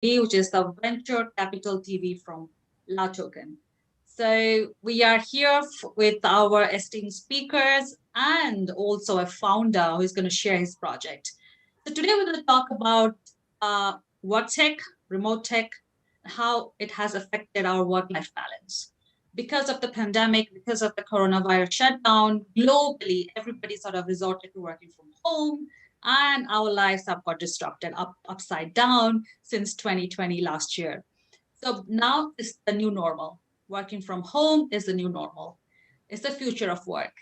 TV, which is the Venture Capital TV from La Token. So we are here with our esteemed speakers and also a founder who is going to share his project. So today we're going to talk about WorkTech, RemoTech, how it has affected our work-life balance. Because of the pandemic, because of the coronavirus shutdown, globally, everybody sort of resorted to working from home, and our lives have got disrupted upside down since 2020 last year. So now it's the new normal. Working from home is the new normal. It's the future of work.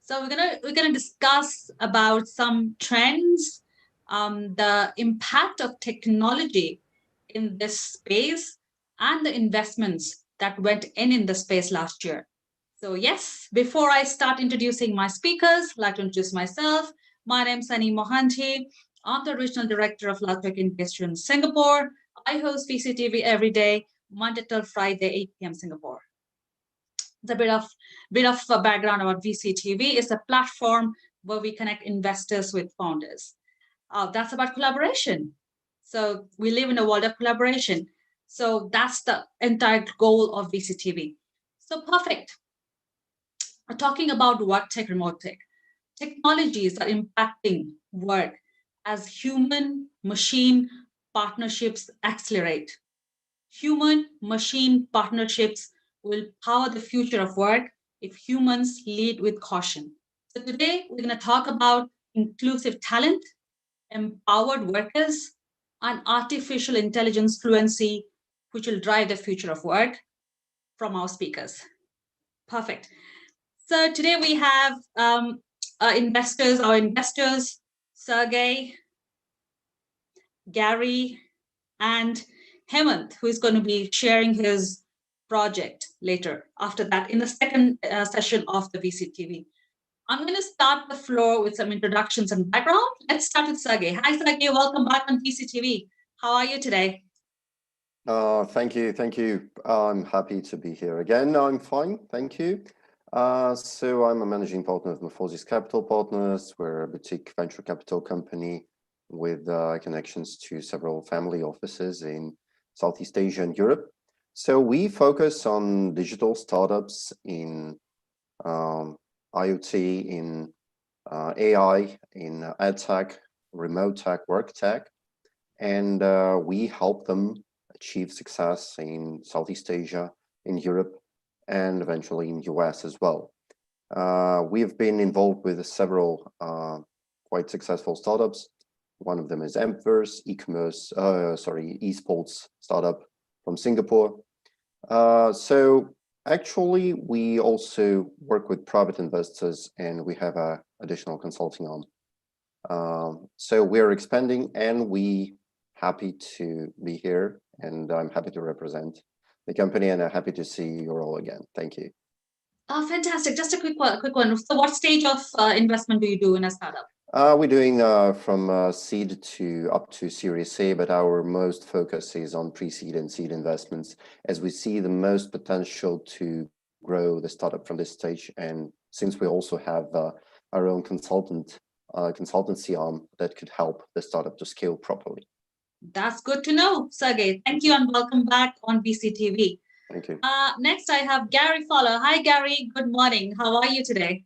So we're gonna discuss about some trends, the impact of technology in this space, and the investments that went in the space last year. So yes, before I start introducing my speakers, I'd like to introduce myself. My name is Sonny Mohanty. I'm the regional director of LATEC based in Singapore. I host VCTV every day, Monday till Friday, 8 p.m. Singapore. It's a bit of a background about VCTV. It's a platform where we connect investors with founders. That's about collaboration. So we live in a world of collaboration. So that's the entire goal of VCTV. So perfect. Talking about WorkTech, RemoTech, technologies are impacting work as human-machine partnerships accelerate. Human-machine partnerships will power the future of work if humans lead with caution. So today we're going to talk about inclusive talent, empowered workers, and artificial intelligence fluency, which will drive the future of work from our speakers. Perfect. So today we have our investors, Sergei, Gary, and Hemant, who is going to be sharing his project later after that in the second session of the VCTV. I'm going to start the floor with some introductions and background. Let's start with Sergei. Hi, Sergei. Welcome back on VCTV. How are you today? Thank you. I'm happy to be here again. I'm fine, thank you. So I'm a managing partner of Morphosis Capital Partners. We're a boutique venture capital company with connections to several family offices in Southeast Asia and Europe. So we focus on digital startups in IoT, in AI, in EdTech, RemoTech, WorkTech, and we help them achieve success in Southeast Asia, in Europe, and eventually in US as well. We have been involved with several quite successful startups. One of them is Mverse, esports startup from Singapore. So actually, we also work with private investors, and we have a additional consulting arm. So we're expanding, and we happy to be here, and I'm happy to represent the company, and I'm happy to see you all again. Thank you. Oh, fantastic. Just a quick one. So what stage of investment do you do in a startup? We're doing from seed to up to Series A, but our most focus is on pre-seed and seed investments, as we see the most potential to grow the startup from this stage. And since we also have our own consultancy arm that could help the startup to scale properly. That's good to know, Sergei. Thank you and welcome back on VCTV. Thank you. Next, I have Gary Fowler. Hi, Gary. Good morning. How are you today?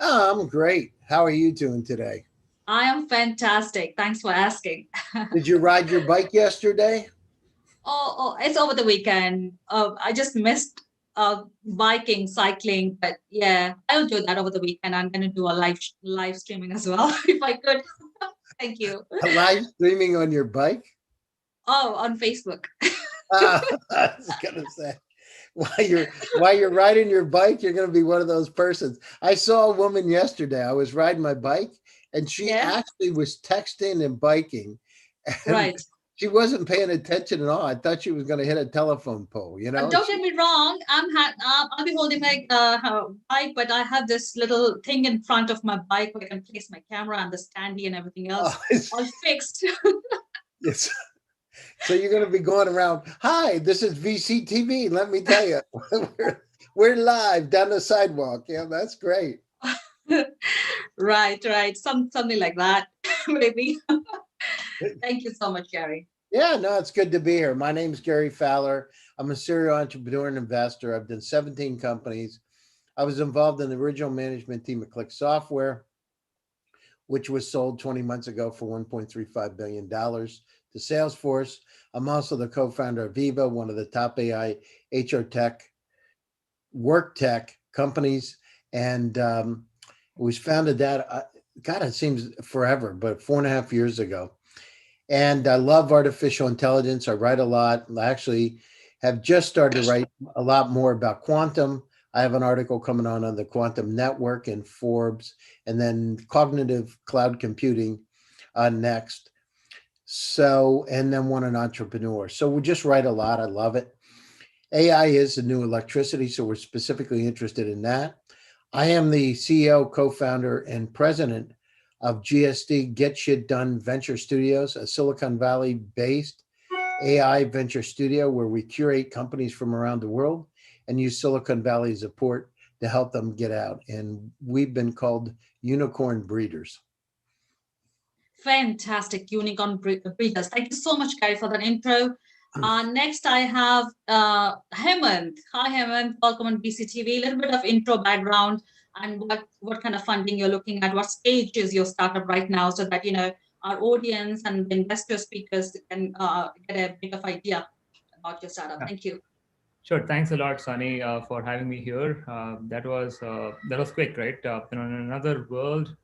Oh, I'm great. How are you doing today? I am fantastic. Thanks for asking. Did you ride your bike yesterday? Oh, it's over the weekend. I just missed biking, cycling, but yeah, I'll do that over the weekend. I'm going to do a live streaming as well, if I could. Thank you. A live streaming on your bike? Oh, on Facebook. I was gonna say, while you're riding your bike, you're gonna be one of those persons. I saw a woman yesterday. I was riding my bike, and she actually was texting and biking. And right. She wasn't paying attention at all. I thought she was gonna hit a telephone pole. You know. Don't get me wrong. I'll be holding my bike, but I have this little thing in front of my bike where I can place my camera and the standee and everything else all fixed. Yes. So you're going to be going around. Hi, this is VCTV. Let me tell you, we're live down the sidewalk. Yeah, that's great. Right. Something like that, maybe. Thank you so much, Gary. Yeah, no, it's good to be here. My name is Gary Fowler. I'm a serial entrepreneur and investor. I've done 17 companies. I was involved in the original management team at Click Software, which was sold 20 months ago for $1.35 billion to Salesforce. I'm also the co-founder of Viva, one of the top AI HR tech, WorkTech companies. And it was founded God, it seems forever, but 4.5 years ago. And I love artificial intelligence. I write a lot. I actually have just started to write a lot more about quantum. I have an article coming on the quantum network in Forbes, and then cognitive cloud computing next. So, and then one an entrepreneur. So we just write a lot. I love it. AI is the new electricity, so we're specifically interested in that. I am the CEO, co-founder, and president of GSD Get Shit Done Venture Studios, a Silicon Valley-based AI venture studio where we curate companies from around the world and use Silicon Valley support to help them get out. And we've been called unicorn breeders. Fantastic, unicorn breeders. Thank you so much, Gary, for that intro. Next, I have Hemant. Hi, Hemant. Welcome on BCTV. A little bit of intro background and what kind of funding you're looking at. What stage is your startup right now, so that our audience and the investor speakers can get a bit of idea about your startup. Thank you. Sure. Thanks a lot, Sonny, for having me here. That was quick, right? In another world,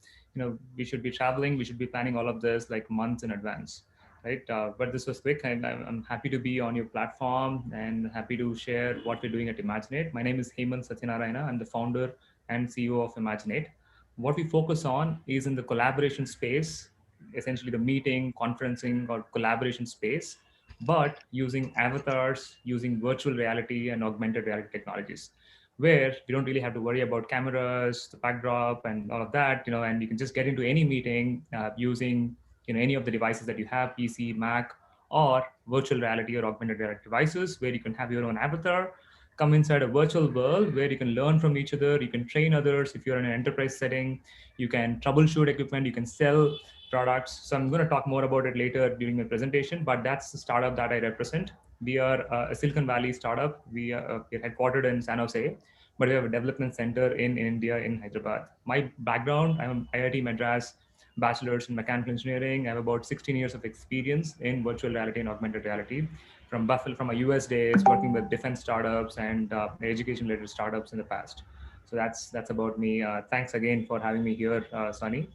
we should be traveling. We should be planning all of this like months in advance, right? But this was quick. I'm happy to be on your platform and happy to share what we're doing at Imaginate. My name is Hemant Satyanarayana. I'm the founder and CEO of Imaginate. What we focus on is in the collaboration space, essentially the meeting, conferencing, or collaboration space, but using avatars, using virtual reality and augmented reality technologies, where you don't really have to worry about cameras, the backdrop, and all of that, and you can just get into any meeting using any of the devices that you have, PC, Mac, or virtual reality or augmented reality devices, where you can have your own avatar, come inside a virtual world where you can learn from each other, you can train others. If you're in an enterprise setting, you can troubleshoot equipment, you can sell products. So I'm going to talk more about it later during my presentation, but that's the startup that I represent. We are a Silicon Valley startup. We're headquartered in San Jose, but we have a development center in India, in Hyderabad. My background, I'm an IIT Madras bachelor's in mechanical engineering. I have about 16 years of experience in virtual reality and augmented reality from Buffalo, from my US days, working with defense startups and education-related startups in the past. So that's about me. Thanks again for having me here, Sonny.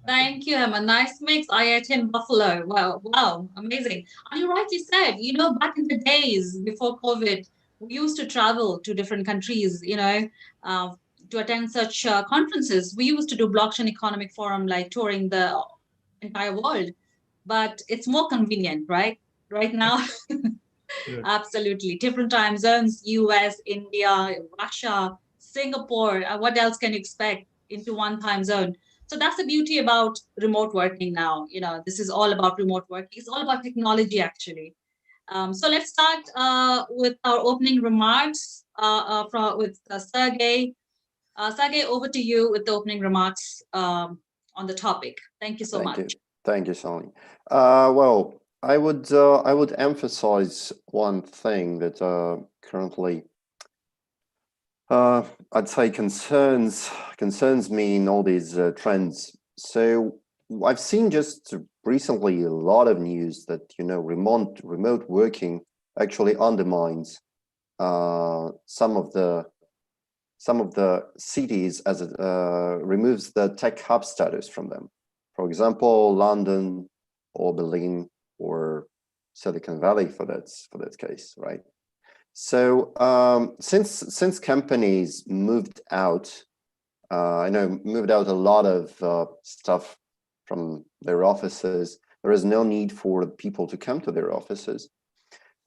Thank you, Emma. Nice mix. IIT in Buffalo. Wow, amazing. And you rightly said, back in the days before COVID, we used to travel to different countries, to attend such conferences. We used to do blockchain economic forum, like touring the entire world, but it's more convenient, right? Right now, absolutely. Different time zones, US, India, Russia, Singapore. What else can you expect into one time zone? So that's the beauty about remote working now. This is all about remote working. It's all about technology, actually. So let's start with our opening remarks with Sergei. Sergei, over to you with the opening remarks on the topic. Thank you so much. Thank you, Sonny. Well, I would emphasize one thing that currently I'd say concerns me in all these trends. So I've seen just recently a lot of news that remote working actually undermines some of the cities as it removes the tech hub status from them. For example, London or Berlin or Silicon Valley for that case, right? So since companies moved out, moved out a lot of stuff from their offices, there is no need for people to come to their offices.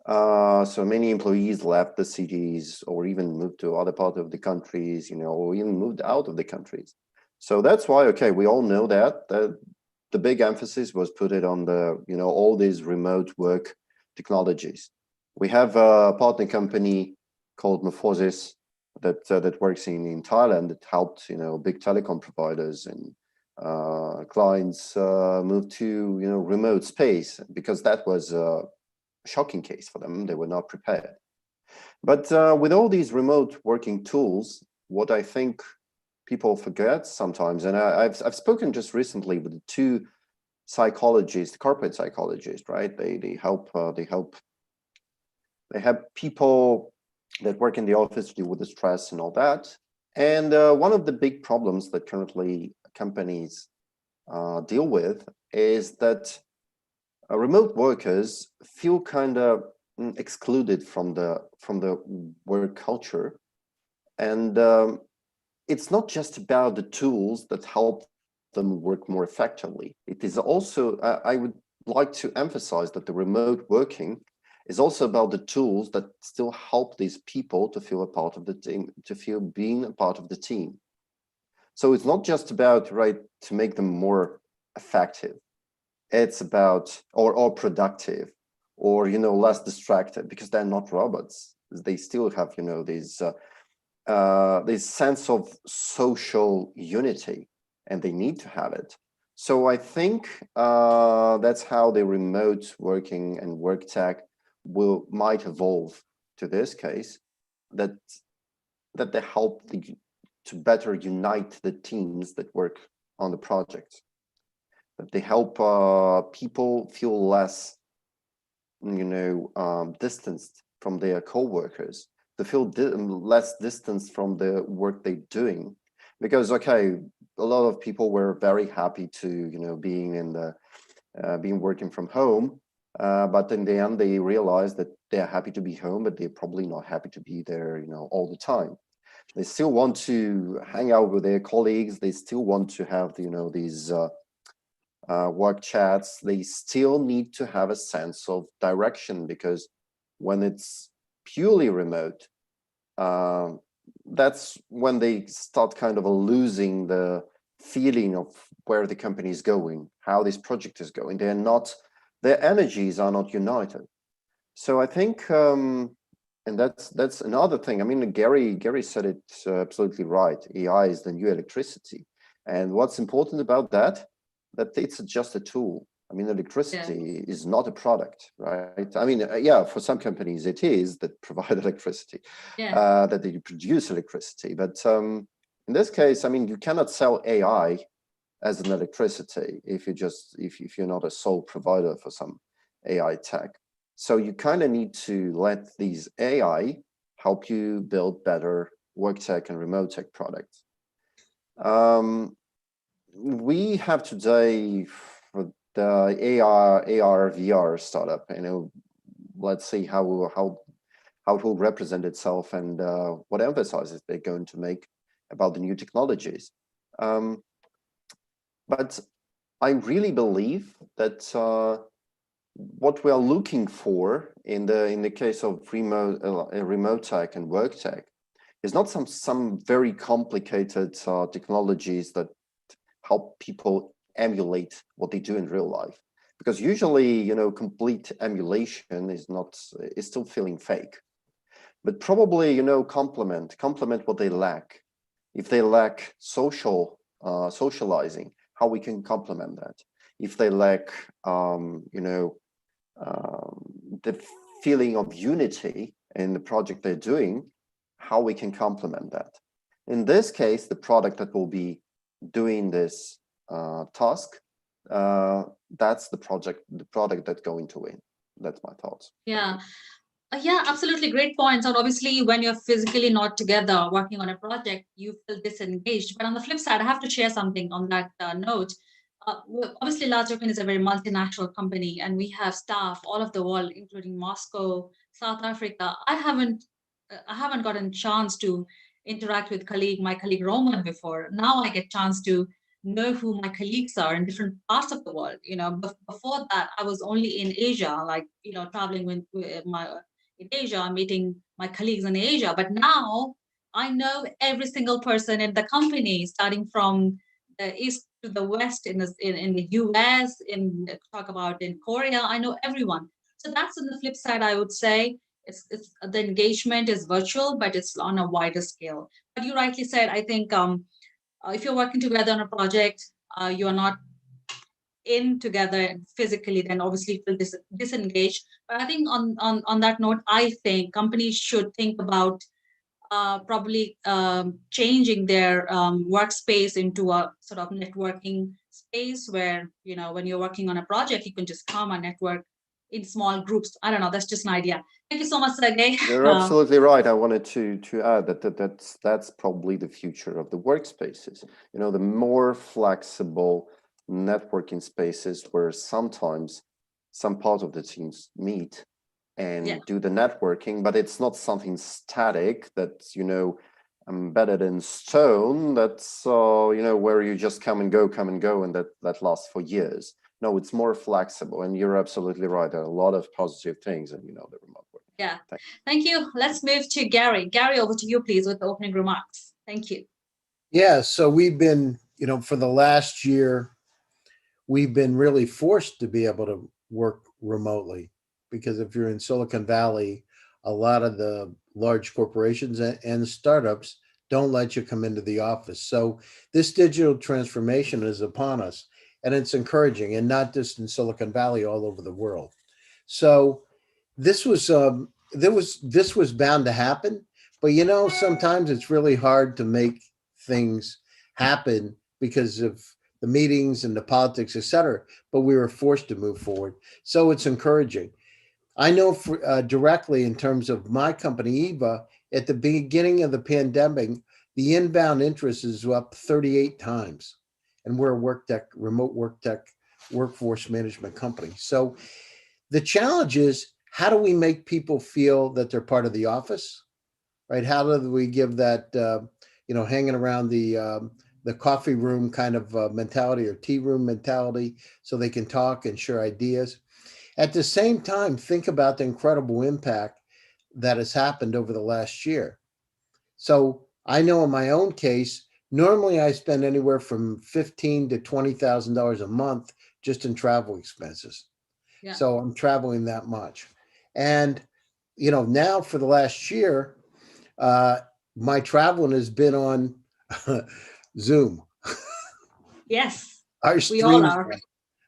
So many employees left the cities or even moved to other parts of the countries, or even moved out of the countries. So that's why, okay, we all know that the big emphasis was put it on the, all these remote work technologies. We have a partner company called Morphosis that works in Thailand that helped, big telecom providers and clients moved to remote space because that was a shocking case for them. They were not prepared. But with all these remote working tools, what I think people forget sometimes, and I've spoken just recently with the two psychologists, corporate psychologists, right? They help people that work in the office to deal with the stress and all that. And one of the big problems that currently companies deal with is that remote workers feel kind of excluded from the work culture, and it's not just about the tools that help them work more effectively. It is also, I would like to emphasize that the remote working is also about the tools that still help these people to feel a part of the team, to feel being a part of the team. So it's not just about, right, to make them more effective. It's about, or productive, or, less distracted, because they're not robots. They still have, this sense of social unity, and they need to have it. So I think that's how the remote working and WorkTech might evolve to this case, that they help to better unite the teams that work on the project, that they help people feel less, distanced from their co-workers, to feel less distance from the work they're doing. Because, okay, a lot of people were very happy to, being working from home, but in the end, they realized that they're happy to be home, but they're probably not happy to be there, all the time. They still want to hang out with their colleagues. They still want to have, these work chats. They still need to have a sense of direction, because when it's purely remote, that's when they start kind of losing the feeling of where the company is going, how this project is going. Their energies are not united. So I think, and that's another thing. I mean, Gary said it absolutely right. AI is the new electricity. And what's important about that it's just a tool. I mean, electricity is not a product, right? I mean, yeah, for some companies it is that provide electricity, that they produce electricity. But in this case, I mean, you cannot sell AI as an electricity if you're not a sole provider for some AI tech. So you kind of need to let these AI help you build better WorkTech and RemoTech products. We have today for the AR VR startup, let's see how it will represent itself and what emphasis they're going to make about the new technologies. But I really believe that what we are looking for in the case of RemoTech and WorkTech is not some very complicated technologies that help people emulate what they do in real life, because usually complete emulation is still feeling fake. But probably complement what they lack. If they lack socializing, how we can complement that. If they lack the feeling of unity in the project they're doing, how we can complement that. In this case, the product that will be doing this task, that's the product that's going to win. That's my thoughts. Yeah, absolutely, great points. And obviously, when you're physically not together working on a project, you feel disengaged. But on the flip side, I have to share something on that note. Obviously, LaToken is a very multinational company, and we have staff all over the world, including Moscow, South Africa. I haven't gotten a chance to interact with my colleague Roman before. Now I get a chance to know who my colleagues are in different parts of the world. Before that, I was only in Asia, like traveling in Asia, meeting my colleagues in Asia. But now I know every single person in the company, starting from the east to the west, in the US, talk about in Korea. I know everyone. So that's on the flip side, I would say. It's the engagement is virtual, but it's on a wider scale. But you rightly said, I think if you're working together on a project, you're not in together physically, then obviously feel disengaged. But I think on that note, I think companies should think about probably changing their workspace into a sort of networking space where, you know, when you're working on a project, you can just come and network in small groups. I don't know. That's just an idea. Thank you so much, Sergei. You're absolutely right. I wanted to add that's probably the future of the workspaces. You know, the more flexible networking spaces where sometimes some part of the teams meet and do the networking, but it's not something static that's, you know, embedded in stone. That's you know, where you just come and go, and that lasts for years. No, it's more flexible, and you're absolutely right. There are a lot of positive things, and you know, the remote work. Yeah, thank you. Let's move to Gary. Gary, over to you, please, with the opening remarks. Thank you. Yeah, so we've been, you know, for the last year, we've been really forced to be able to work remotely, because if you're in Silicon Valley, a lot of the large corporations and startups don't let you come into the office. So this digital transformation is upon us, and it's encouraging, and not just in Silicon Valley, all over the world. So this was bound to happen, but you know, sometimes it's really hard to make things happen because of the meetings and the politics, etc. But we were forced to move forward, so it's encouraging. I know directly in terms of my company, Eva, at the beginning of the pandemic, the inbound interest is up 38 times, and we're a WorkTech, remote WorkTech workforce management company. So the challenge is, how do we make people feel that they're part of the office, right? How do we give that, you know, hanging around the coffee room kind of mentality, or tea room mentality, so they can talk and share ideas? At the same time, think about the incredible impact that has happened over the last year. So I know in my own case, normally I spend anywhere from $15,000 to $20,000 a month just in travel expenses. Yeah. So I'm traveling that much. And, you know, now for the last year, my traveling has been on Zoom. Yes, Our we all are.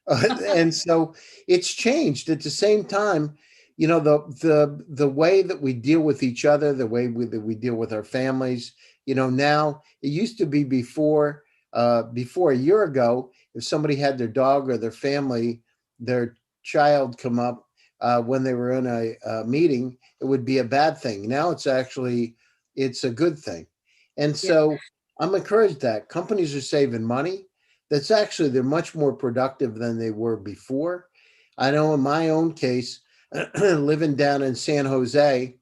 And so it's changed. At the same time, you know, the way that we deal with each other, the way that we deal with our families, you know, now, it used to be before a year ago, if somebody had their dog or their family, their child come up when they were in a meeting, it would be a bad thing. Now it's a good thing. And so I'm encouraged that companies are saving money. They're much more productive than they were before. I know in my own case, living down in San Jose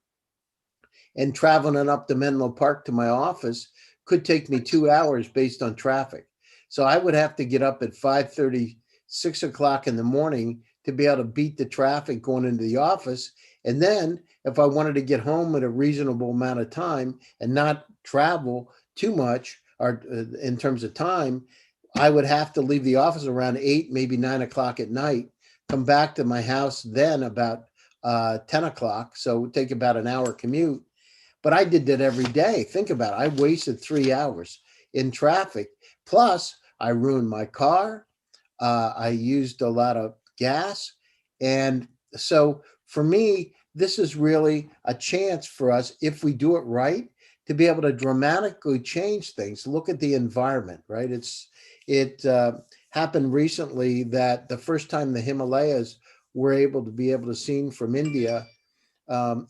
and traveling up to Menlo Park to my office could take me 2 hours based on traffic. So I would have to get up at 5:30, 6 o'clock in the morning to be able to beat the traffic going into the office. And then if I wanted to get home in a reasonable amount of time and not travel too much, or in terms of time, I would have to leave the office around 8, maybe 9 o'clock at night, come back to my house then about 10 o'clock. So it would take about an hour commute. But I did that every day. Think about it. I wasted 3 hours in traffic. Plus, I ruined my car. I used a lot of gas. And so for me, this is really a chance for us, if we do it right, to be able to dramatically change things. Look at the environment, right? It happened recently that the first time the Himalayas were able to be seen from India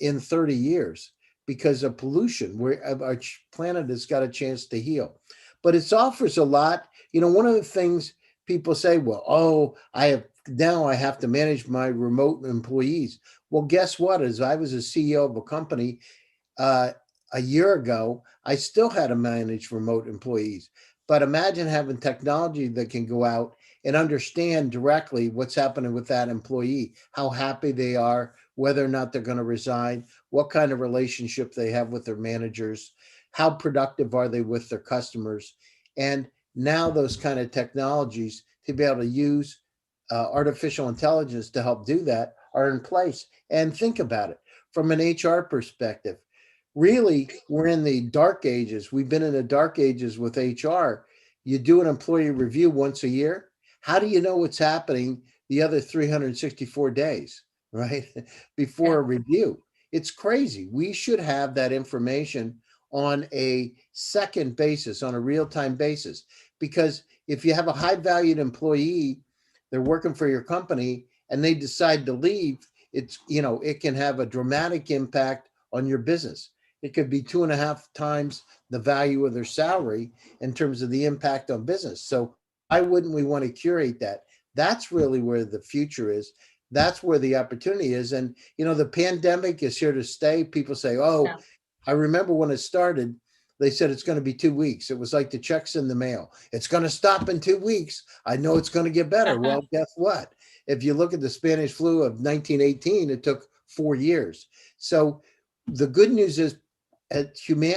in 30 years because of pollution, where our planet has got a chance to heal. But it offers a lot. You know, one of the things people say, well, I have to manage my remote employees. Well, guess what? As I was a CEO of a company a year ago, I still had to manage remote employees. But imagine having technology that can go out and understand directly what's happening with that employee, how happy they are, whether or not they're going to resign, what kind of relationship they have with their managers, how productive are they with their customers. And now those kind of technologies to be able to use artificial intelligence to help do that are in place. And think about it from an HR perspective. Really, we're in the dark ages. We've been in the dark ages with HR. You do an employee review once a year. How do you know what's happening the other 364 days, right? Before a review. It's crazy. We should have that information on a second basis, on a real-time basis. Because if you have a high valued employee, they're working for your company and they decide to leave, it's, it can have a dramatic impact on your business. It could be 2.5 times the value of their salary in terms of the impact on business. So why wouldn't we want to curate that? That's really where the future is. That's where the opportunity is. And, the pandemic is here to stay. People say, oh, I remember when it started, they said it's going to be 2 weeks. It was like the checks in the mail. It's going to stop in 2 weeks. I know it's going to get better. Well, guess what? If you look at the Spanish flu of 1918, it took 4 years. So the good news is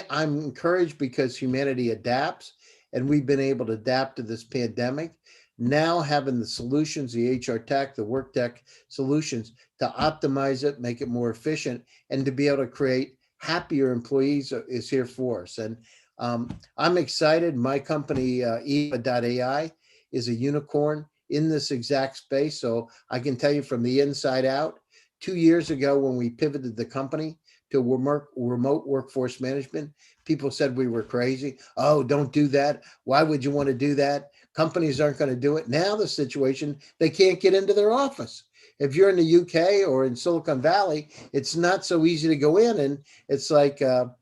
I'm encouraged because humanity adapts, and we've been able to adapt to this pandemic. Now having the solutions, the HR tech, the WorkTech solutions to optimize it, make it more efficient, and to be able to create happier employees is here for us. And I'm excited. My company, Eva.ai, is a unicorn in this exact space. So I can tell you from the inside out, 2 years ago when we pivoted the company to remote workforce management, people said we were crazy. Oh, don't do that. Why would you want to do that? Companies aren't going to do it. Now the situation, they can't get into their office. If you're in the UK or in Silicon Valley, it's not so easy to go in, and it's like a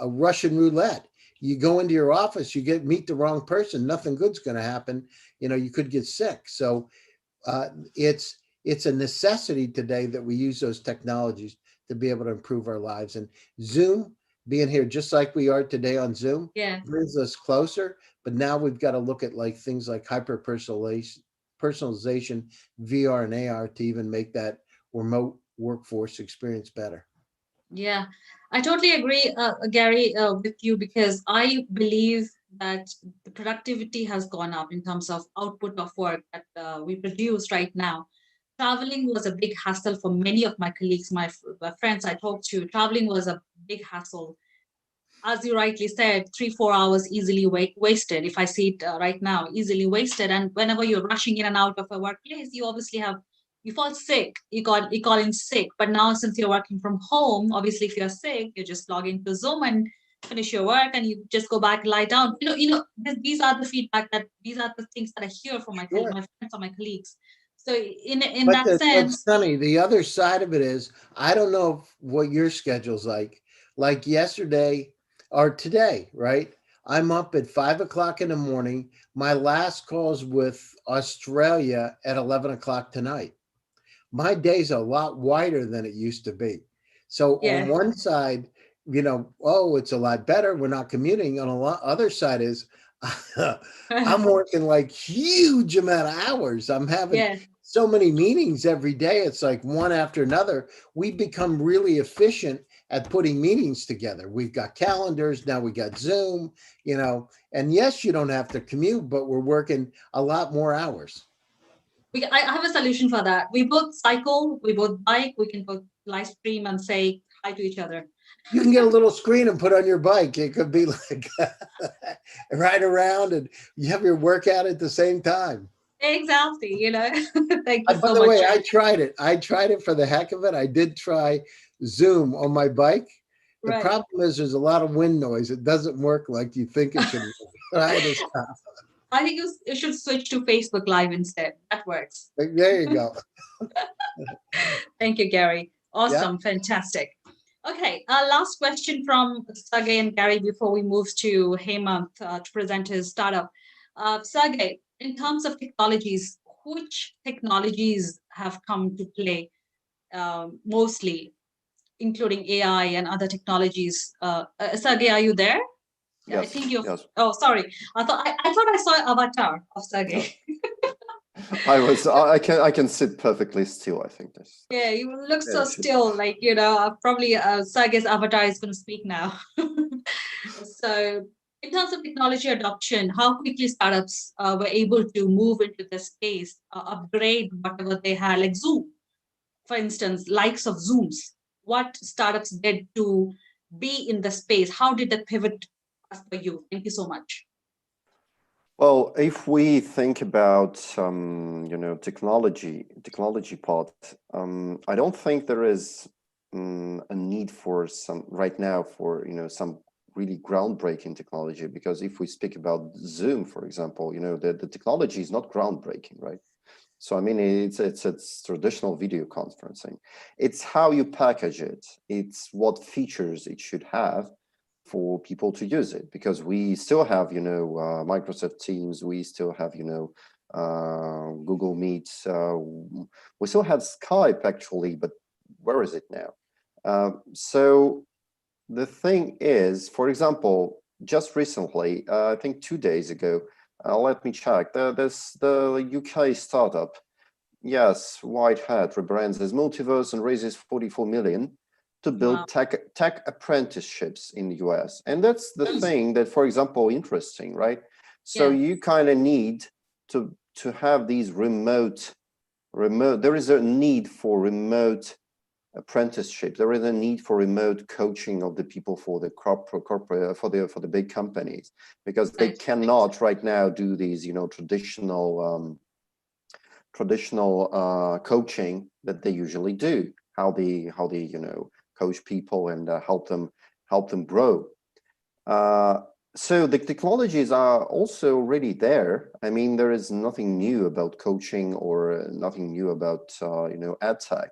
Russian roulette. You go into your office, you meet the wrong person, nothing good's going to happen. You could get sick. So it's a necessity today that we use those technologies to be able to improve our lives. And Zoom, being here just like we are today on Zoom, brings us closer. But now we've got to look at things like hyper personalization, VR and AR to even make that remote workforce experience better. Yeah, I totally agree, Gary, with you, because I believe that the productivity has gone up in terms of output of work that we produce right now. Traveling was a big hassle for many of my colleagues, my friends I talked to. Traveling was a big hassle. As you rightly said, 3-4 hours easily wasted. If I see it right now, easily wasted. And whenever you're rushing in and out of a workplace, you obviously you fall sick. You call in sick. But now, since you're working from home, obviously, if you're sick, you just log into Zoom and finish your work, and you just go back, lie down. These are the feedback these are the things that I hear from my friends or my colleagues. So in that sense, Sonny, the other side of it is, I don't know what your schedule's like. Like yesterday or today, right? I'm up at 5 o'clock in the morning. My last call's with Australia at 11 o'clock tonight. My day's a lot wider than it used to be. So on one side, it's a lot better. We're not commuting. On other side is I'm working huge amount of hours. I'm having so many meetings every day. It's like one after another. We become really efficient at putting meetings together. We've got calendars. Now we got Zoom, and yes, you don't have to commute, but we're working a lot more hours. I have a solution for that. We both cycle, we both bike, we can both live stream and say hi to each other. You can get a little screen and put on your bike. It could be ride around and you have your workout at the same time. Exactly. Thank you so much. By the way, I tried it. I tried it for the heck of it. I did try Zoom on my bike. The problem is there's a lot of wind noise. It doesn't work like you think it should work. I think you should switch to Facebook Live instead. That works. There you go. Thank you, Gary. Awesome. Yeah. Fantastic. Okay. Last question from Sergei and Gary before we move to Hemant to present his startup. Sergei, in terms of technologies, which technologies have come to play mostly, including AI and other technologies? Sergei, are you there? Yes, I think you're. Yes. Oh, sorry. I thought I saw an avatar of Sergei. I can sit perfectly still. I think this. Yeah, you look so still. Probably Sergei's avatar is going to speak now. So, in terms of technology adoption, how quickly startups were able to move into the space, upgrade whatever they had, like Zoom, for instance, likes of Zooms. What startups did to be in the space? How did they pivot? For you. Thank you so much. Well, if we think about technology part, I don't think there is a need for some right now for some really groundbreaking technology, because if we speak about Zoom, for example, the technology is not groundbreaking, right? So I mean, it's traditional video conferencing. It's how you package it. It's what features it should have for people to use it, because we still have Microsoft Teams, we still have Google Meet, we still have Skype actually, but where is it now? So the thing is, for example, just recently, I think 2 days ago, let me check, there's the UK startup, yes, White Hat rebrands as Multiverse and raises 44 million to build tech apprenticeships in the US. And that's the thing that, for example, interesting, right? So you kind of need to have these remote, there is a need for remote apprenticeship. There is a need for remote coaching of the people for the corporate, for the big companies, because they cannot right now do these, traditional coaching that they usually do, how they coach people and help them grow. So the technologies are also already there. I mean, there is nothing new about coaching or nothing new about ad tech.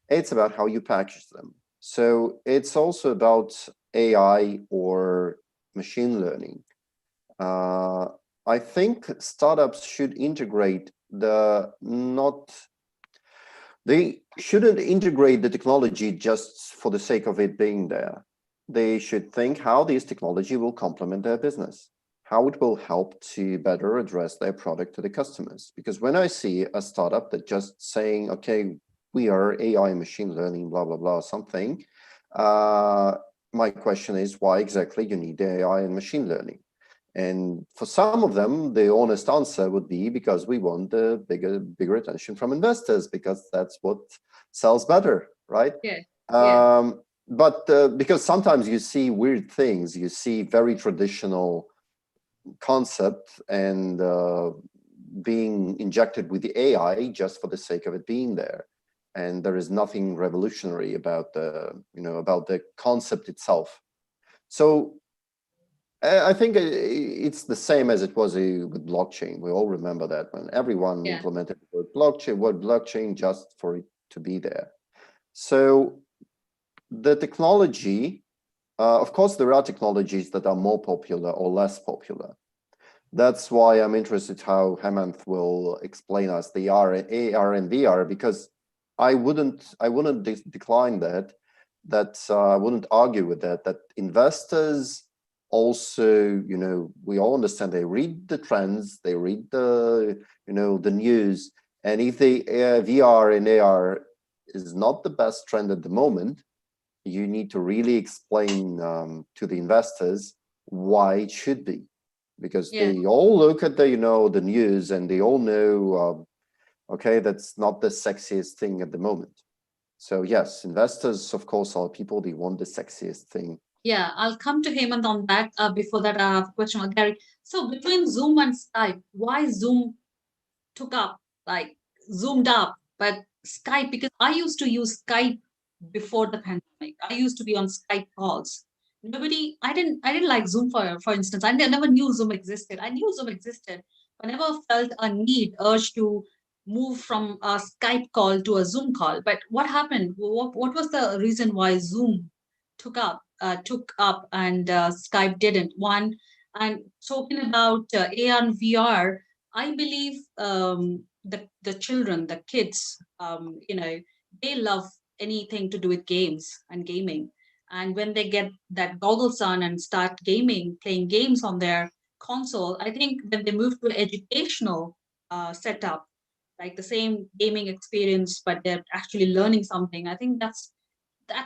It's about how you package them. So it's also about AI or machine learning. I think startups should integrate they shouldn't integrate the technology just for the sake of it being there. They should think how this technology will complement their business, how it will help to better address their product to the customers. Because when I see a startup that just saying, okay, we are AI machine learning, blah, blah, blah, something, my question is, why exactly you need AI and machine learning? And for some of them, the honest answer would be because we want the bigger attention from investors, because that's what sells better, right? But because sometimes you see weird things, you see very traditional concept and being injected with the AI just for the sake of it being there. And there is nothing revolutionary about the concept itself. So I think it's the same as it was with blockchain. We all remember that when everyone implemented the word blockchain just for it to be there. So the technology, of course, there are technologies that are more popular or less popular. That's why I'm interested how Hemant will explain us the AR and VR, because I wouldn't decline that. I wouldn't argue with that investors also, we all understand, they read the trends, they read the news, and if the VR and AR is not the best trend at the moment, you need to really explain to the investors why it should be, because they all look at the news and they all know, okay, that's not the sexiest thing at the moment. So yes, investors, of course, are people, they want the sexiest thing. Yeah, I'll come to Hemant on that. Before that, I have a question on Gary. So between Zoom and Skype, why Zoom zoomed up, but Skype, because I used to use Skype before the pandemic. I used to be on Skype calls. I didn't like Zoom, for instance. I never knew Zoom existed. I knew Zoom existed, but never felt a urge to move from a Skype call to a Zoom call. But what happened? What was the reason why Zoom took up and Skype didn't? One, and talking about AR and VR, I believe the children, the kids, they love anything to do with games and gaming. And when they get that goggles on and start playing games on their console, I think when they move to educational setup, like the same gaming experience, but they're actually learning something, I think that's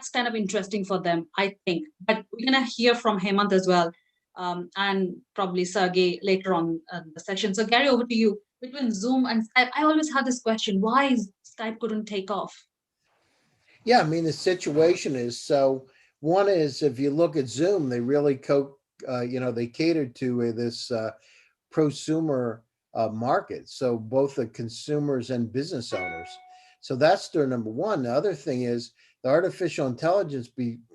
kind of interesting for them, I think. But we're going to hear from Hemant as well, and probably Sergei later on the session. So Gary, over to you. Between Zoom and Skype, I always had this question: why Skype couldn't take off? Yeah, I mean, the situation is, so one is, if you look at Zoom, they really they catered to this prosumer market. So both the consumers and business owners. So that's their number one. The other thing is the artificial intelligence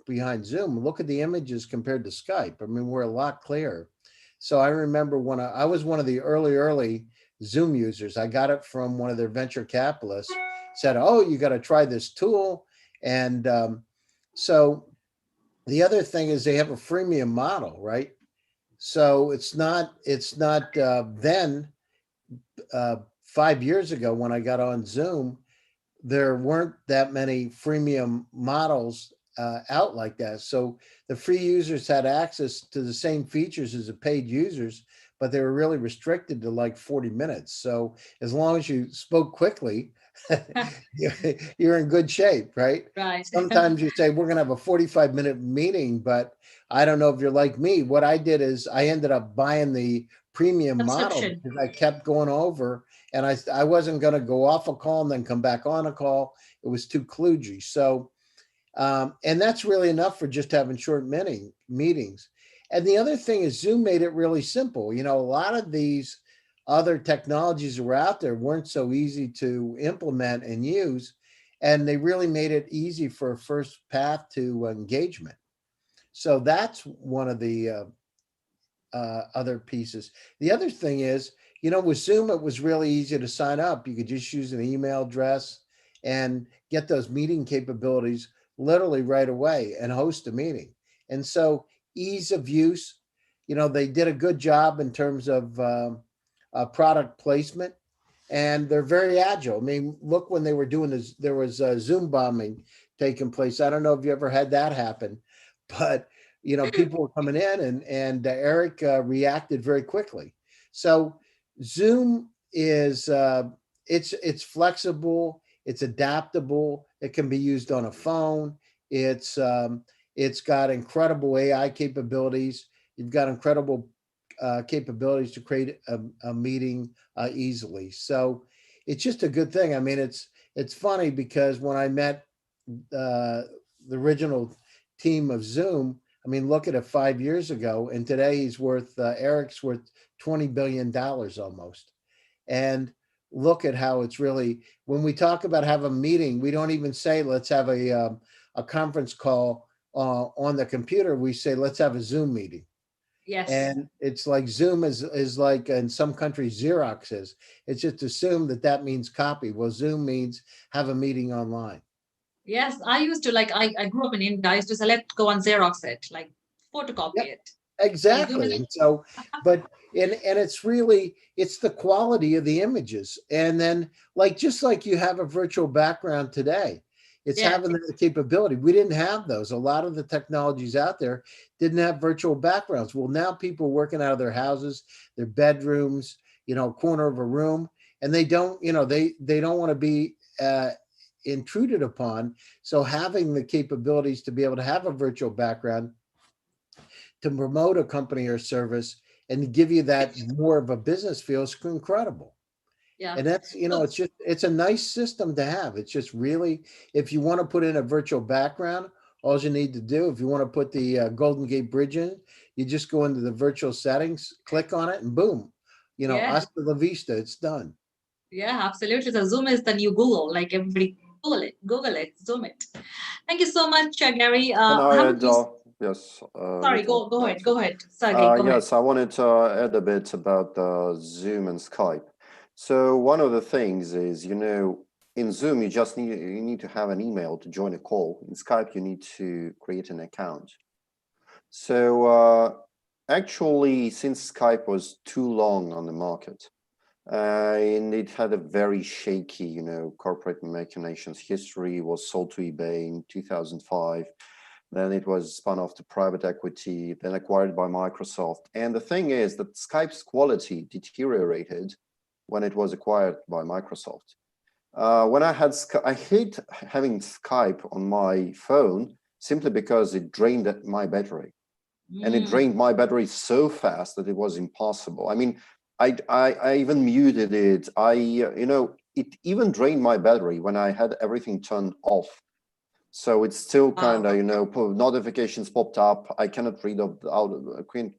behind Zoom. Look at the images compared to Skype. I mean, we're a lot clearer. So I remember when I was one of the early Zoom users. I got it from one of their venture capitalists. Said, "Oh, you got to try this tool." And so the other thing is they have a freemium model, right? So it's not then 5 years ago when I got on Zoom, there weren't that many freemium models out like that. So the free users had access to the same features as the paid users, but they were really restricted to like 40 minutes. So as long as you spoke quickly, you're in good shape, right? Right. Sometimes you say, we're going to have a 45-minute meeting, but I don't know if you're like me. What I did is I ended up buying the premium model because I kept going over, and I wasn't going to go off a call and then come back on a call. It was too kludgy. So, and that's really enough for just having short meetings. And the other thing is Zoom made it really simple. You know, a lot of these other technologies that were out there weren't so easy to implement and use, and they really made it easy for a first path to engagement. So that's one of the other pieces. The other thing is, you know, with Zoom, it was really easy to sign up. You could just use an email address and get those meeting capabilities literally right away and host a meeting. And so ease of use, you know, they did a good job in terms of product placement, and they're very agile. I mean, look, when they were doing this, there was Zoom bombing taking place. I don't know if you ever had that happen, but you know, people were coming in, and Eric reacted very quickly. So Zoom is it's flexible, it's adaptable, it can be used on a phone. It's got incredible AI capabilities. You've got incredible capabilities to create a meeting easily. So it's just a good thing. I mean, it's funny because when I met the original team of Zoom, I mean, look at it 5 years ago, and today he's worth Eric's worth $20 billion almost. And look at how it's really, when we talk about have a meeting, we don't even say let's have a conference call on the computer. We say let's have a Zoom meeting. Yes. And it's like Zoom is like in some countries Xerox is. It's just assumed that means copy. Well, Zoom means have a meeting online. Yes, I used to I grew up in India. I used to say, let's go and Xerox it, like photocopy it. Exactly. And so, but, and it's really, it's the quality of the images. And then just like you have a virtual background today, it's having the capability. We didn't have those. A lot of the technologies out there didn't have virtual backgrounds. Well, now people are working out of their houses, their bedrooms, you know, corner of a room, and they don't, you know, they don't want to be intruded upon. So having the capabilities to be able to have a virtual background to promote a company or service and to give you that more of a business feel is incredible. Yeah. And that's, you know, it's a nice system to have. It's just really, if you want to put in a virtual background, all you need to do, if you want to put the Golden Gate Bridge in, you just go into the virtual settings, click on it, and boom, you know, hasta la vista, it's done. Yeah, absolutely. So Zoom is the new Google, like everybody Google it, Zoom it. Thank you so much, Gary. Yes. Sorry, go ahead. Sergei, yes, I wanted to add a bit about Zoom and Skype. So one of the things is, you know, in Zoom, you need to have an email to join a call. In Skype, you need to create an account. So actually, since Skype was too long on the market, and it had a very shaky, you know, corporate machinations history, was sold to eBay in 2005. Then it was spun off to private equity, then acquired by Microsoft. And the thing is that Skype's quality deteriorated when it was acquired by Microsoft. When I hate having Skype on my phone simply because it drained my battery. And it drained my battery so fast that it was impossible. I mean, I even muted it. You know, it even drained my battery when I had everything turned off. So it's still kind of, notifications popped up. I cannot read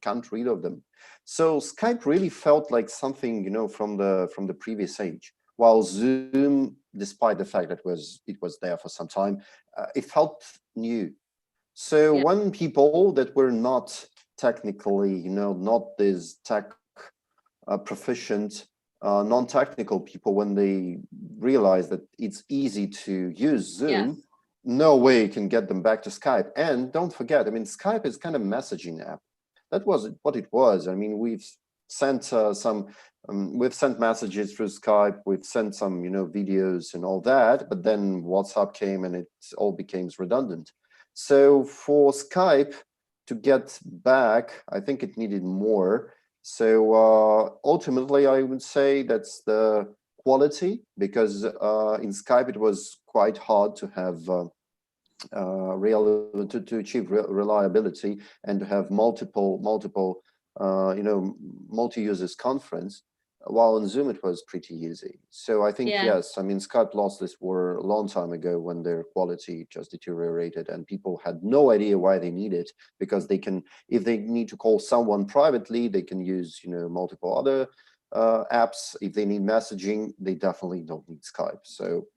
can't read of them. So Skype really felt like something, from the previous age. While Zoom, despite the fact that it was there for some time, it felt new. So when people that were not technically, not this tech proficient, non-technical people, when they realize that it's easy to use Zoom, no way you can get them back to Skype. And don't forget, I mean, Skype is kind of a messaging app. That was what it was. I mean, we've sent we've sent messages through Skype. We've sent some, videos and all that. But then WhatsApp came and it all became redundant. So for Skype to get back, I think it needed more. So ultimately, I would say that's the quality, because in Skype it was quite hard to have to achieve reliability and to have multiple multi-users conference. While on Zoom it was pretty easy. So I think yes, I mean, Skype lost this war a long time ago when their quality just deteriorated and people had no idea why they need it, because they can, if they need to call someone privately, they can use multiple other apps. If they need messaging, they definitely don't need Skype. So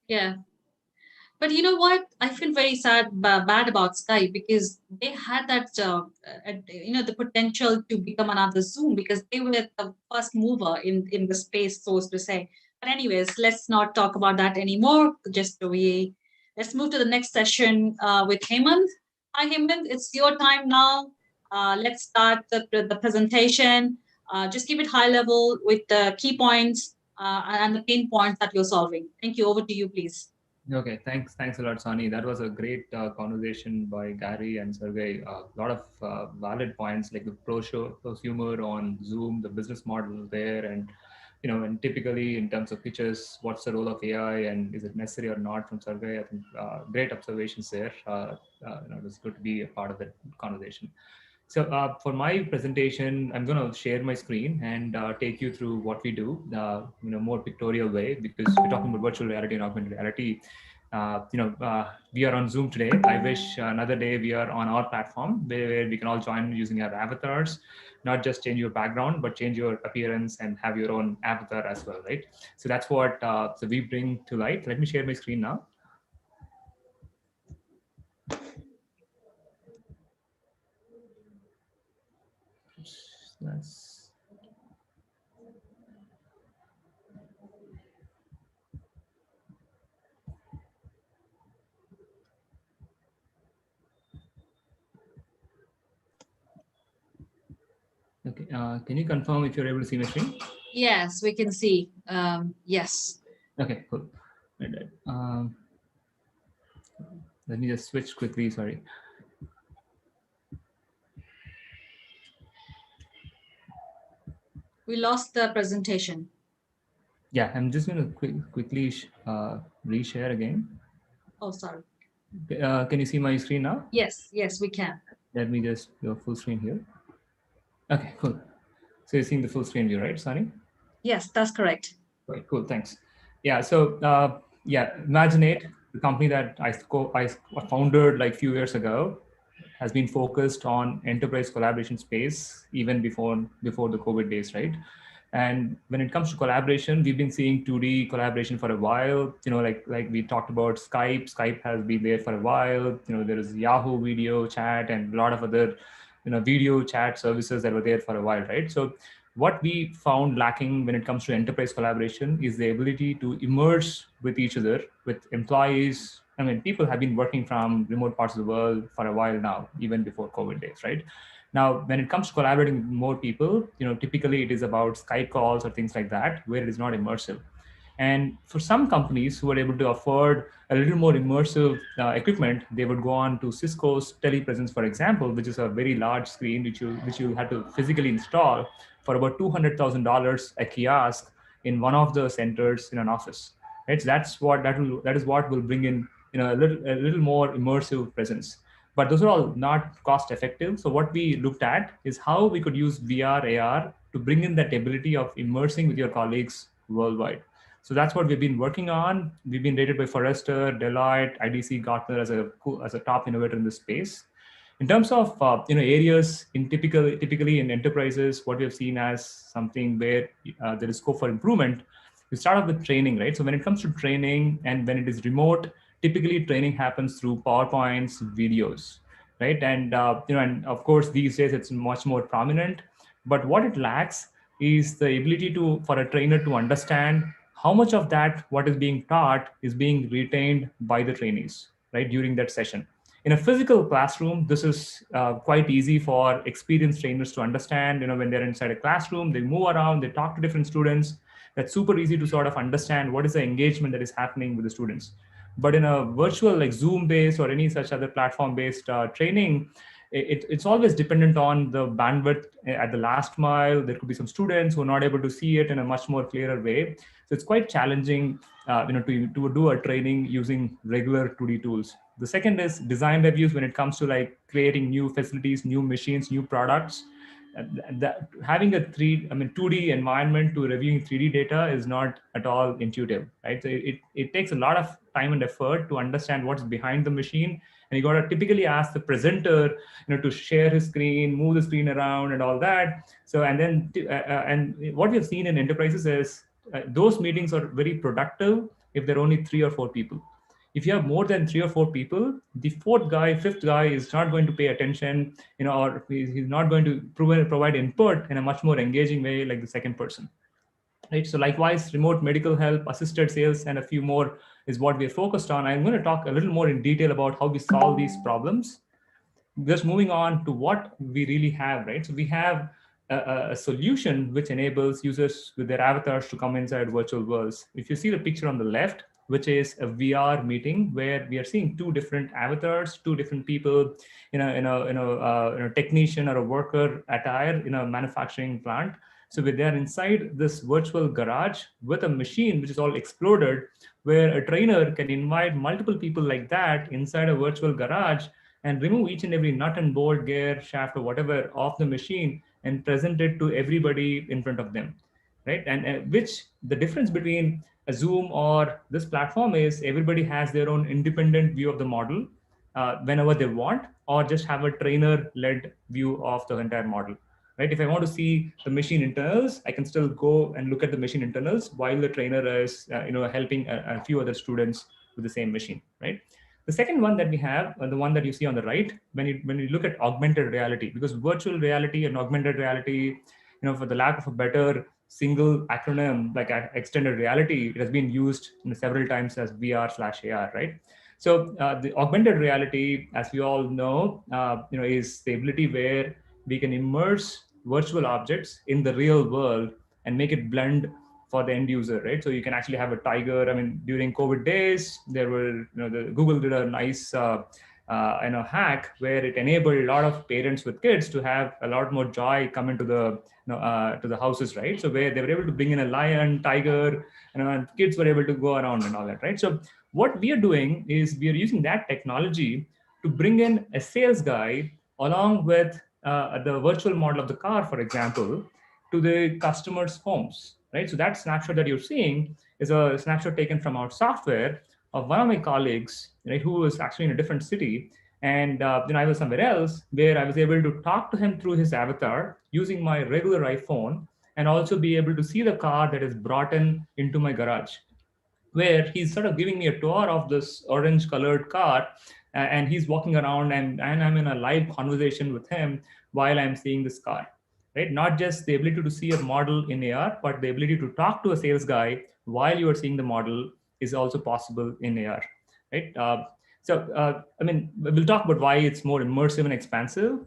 but you know what? I feel very bad about Skype, because they had that, the potential to become another Zoom, because they were the first mover in the space, so to say. But anyways, let's not talk about that anymore. Let's move to the next session with Hemant. Hi, Hemant. It's your time now. Let's start the presentation. Just keep it high level with the key points and the pain points that you're solving. Thank you. Over to you, please. Okay, thanks a lot, Sonny. That was a great conversation by Gary and Sergei. A lot of valid points, like the prosumer on Zoom, the business model there, and and typically in terms of pitches, what's the role of AI and is it necessary or not from Sergei? I think great observations there. It was good to be a part of that conversation. So for my presentation, I'm going to share my screen and take you through what we do, more pictorial way, because we're talking about virtual reality and augmented reality. We are on Zoom today. I wish another day we are on our platform where we can all join using our avatars, not just change your background, but change your appearance and have your own avatar as well, right? So that's what so we bring to light. Let me share my screen now. That's okay. Can you confirm if you're able to see my screen? Yes, we can see. Yes. Okay, cool. Let me just switch quickly. Sorry. We lost the presentation. Yeah, I'm just going to quickly reshare again. Oh, sorry. Can you see my screen now? Yes, we can. Let me just go full screen here. Okay, cool. So you're seeing the full screen view, right, Sonny? Yes, that's correct. Right, cool, thanks. Yeah, so Imaginate, the company that I founded like a few years ago, has been focused on enterprise collaboration space even before the COVID days, right? And when it comes to collaboration, we've been seeing 2D collaboration for a while. Like we talked about Skype. Skype has been there for a while. There is Yahoo video chat and a lot of other, video chat services that were there for a while, right? So what we found lacking when it comes to enterprise collaboration is the ability to immerse with each other, with employees. I mean, people have been working from remote parts of the world for a while now, even before COVID days, right? Now, when it comes to collaborating with more people, typically it is about Skype calls or things like that, where it is not immersive. And for some companies who are able to afford a little more immersive equipment, they would go on to Cisco's telepresence, for example, which is a very large screen which you had to physically install for about $200,000 a kiosk in one of the centers in an office. Right? So that is what will bring in a little more immersive presence. But those are all not cost effective. So what we looked at is how we could use VR, AR to bring in that ability of immersing with your colleagues worldwide. So that's what we've been working on. We've been rated by Forrester, Deloitte, IDC, Gartner as a top innovator in this space. In terms of areas in typically in enterprises, what we have seen as something where there is scope for improvement, we start off with training, right? So when it comes to training and when it is remote, typically training happens through PowerPoints, videos, right? And and of course these days it's much more prominent. But what it lacks is the ability for a trainer to understand how much of that what is being taught is being retained by the trainees, right, during that session. In a physical classroom, this is quite easy for experienced trainers to understand. When they're inside a classroom, they move around, they talk to different students. That's super easy to sort of understand what is the engagement that is happening with the students. But in a virtual like Zoom based or any such other platform based training, it's always dependent on the bandwidth at the last mile. There could be some students who are not able to see it in a much more clearer way. So it's quite challenging to do a training using regular 2D tools. The second is design reviews when it comes to like creating new facilities, new machines, new products. Having a 2D environment to reviewing 3D data is not at all intuitive, right? So it takes a lot of time and effort to understand what's behind the machine. And you got to typically ask the presenter, to share his screen, move the screen around and all that. So, and then, and what we have seen in enterprises is those meetings are very productive if there are only 3 or 4 people. If you have more than 3 or 4 people, the fourth guy, fifth guy is not going to pay attention, or he's not going to provide input in a much more engaging way like the second person. Right. So likewise, remote medical help, assisted sales, and a few more is what we're focused on. I'm going to talk a little more in detail about how we solve these problems. Just moving on to what we really have, right? So we have a solution which enables users with their avatars to come inside virtual worlds. If you see the picture on the left, which is a VR meeting where we are seeing 2 different avatars, 2 different people in a technician or a worker attire in a manufacturing plant. So they're inside this virtual garage with a machine which is all exploded, where a trainer can invite multiple people like that inside a virtual garage and remove each and every nut and bolt, gear, shaft, or whatever off the machine and present it to everybody in front of them, right? And which the difference between a Zoom or this platform is everybody has their own independent view of the model whenever they want, or just have a trainer-led view of the entire model. Right? If I want to see the machine internals, I can still go and look at the machine internals while the trainer is, helping a few other students with the same machine. Right? The second one that we have, the one that you see on the right, when you look at augmented reality, because virtual reality and augmented reality, for the lack of a better single acronym like extended reality, it has been used several times as VR/AR. Right? So the augmented reality, as we all know, is the ability where we can immerse virtual objects in the real world and make it blend for the end user, right? So you can actually have a tiger. I mean, during COVID days, there were, Google did a nice, hack where it enabled a lot of parents with kids to have a lot more joy come into the, to the houses, right? So where they were able to bring in a lion, tiger, and kids were able to go around and all that, right? So what we are doing is we are using that technology to bring in a sales guy along with the virtual model of the car, for example, to the customers' homes, right? So that snapshot that you're seeing is a snapshot taken from our software of one of my colleagues, right, who was actually in a different city. And I was somewhere else where I was able to talk to him through his avatar using my regular iPhone and also be able to see the car that is brought into my garage, where he's sort of giving me a tour of this orange colored car and he's walking around and I'm in a live conversation with him while I'm seeing this car, right? Not just the ability to see a model in AR, but the ability to talk to a sales guy while you are seeing the model is also possible in AR, right? We'll talk about why it's more immersive and expansive.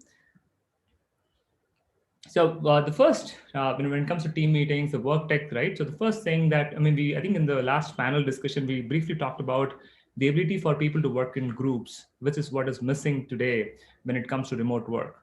So the first, when it comes to team meetings, the WorkTech, right? So the first thing that, I think in the last panel discussion, we briefly talked about the ability for people to work in groups, which is what is missing today when it comes to remote work,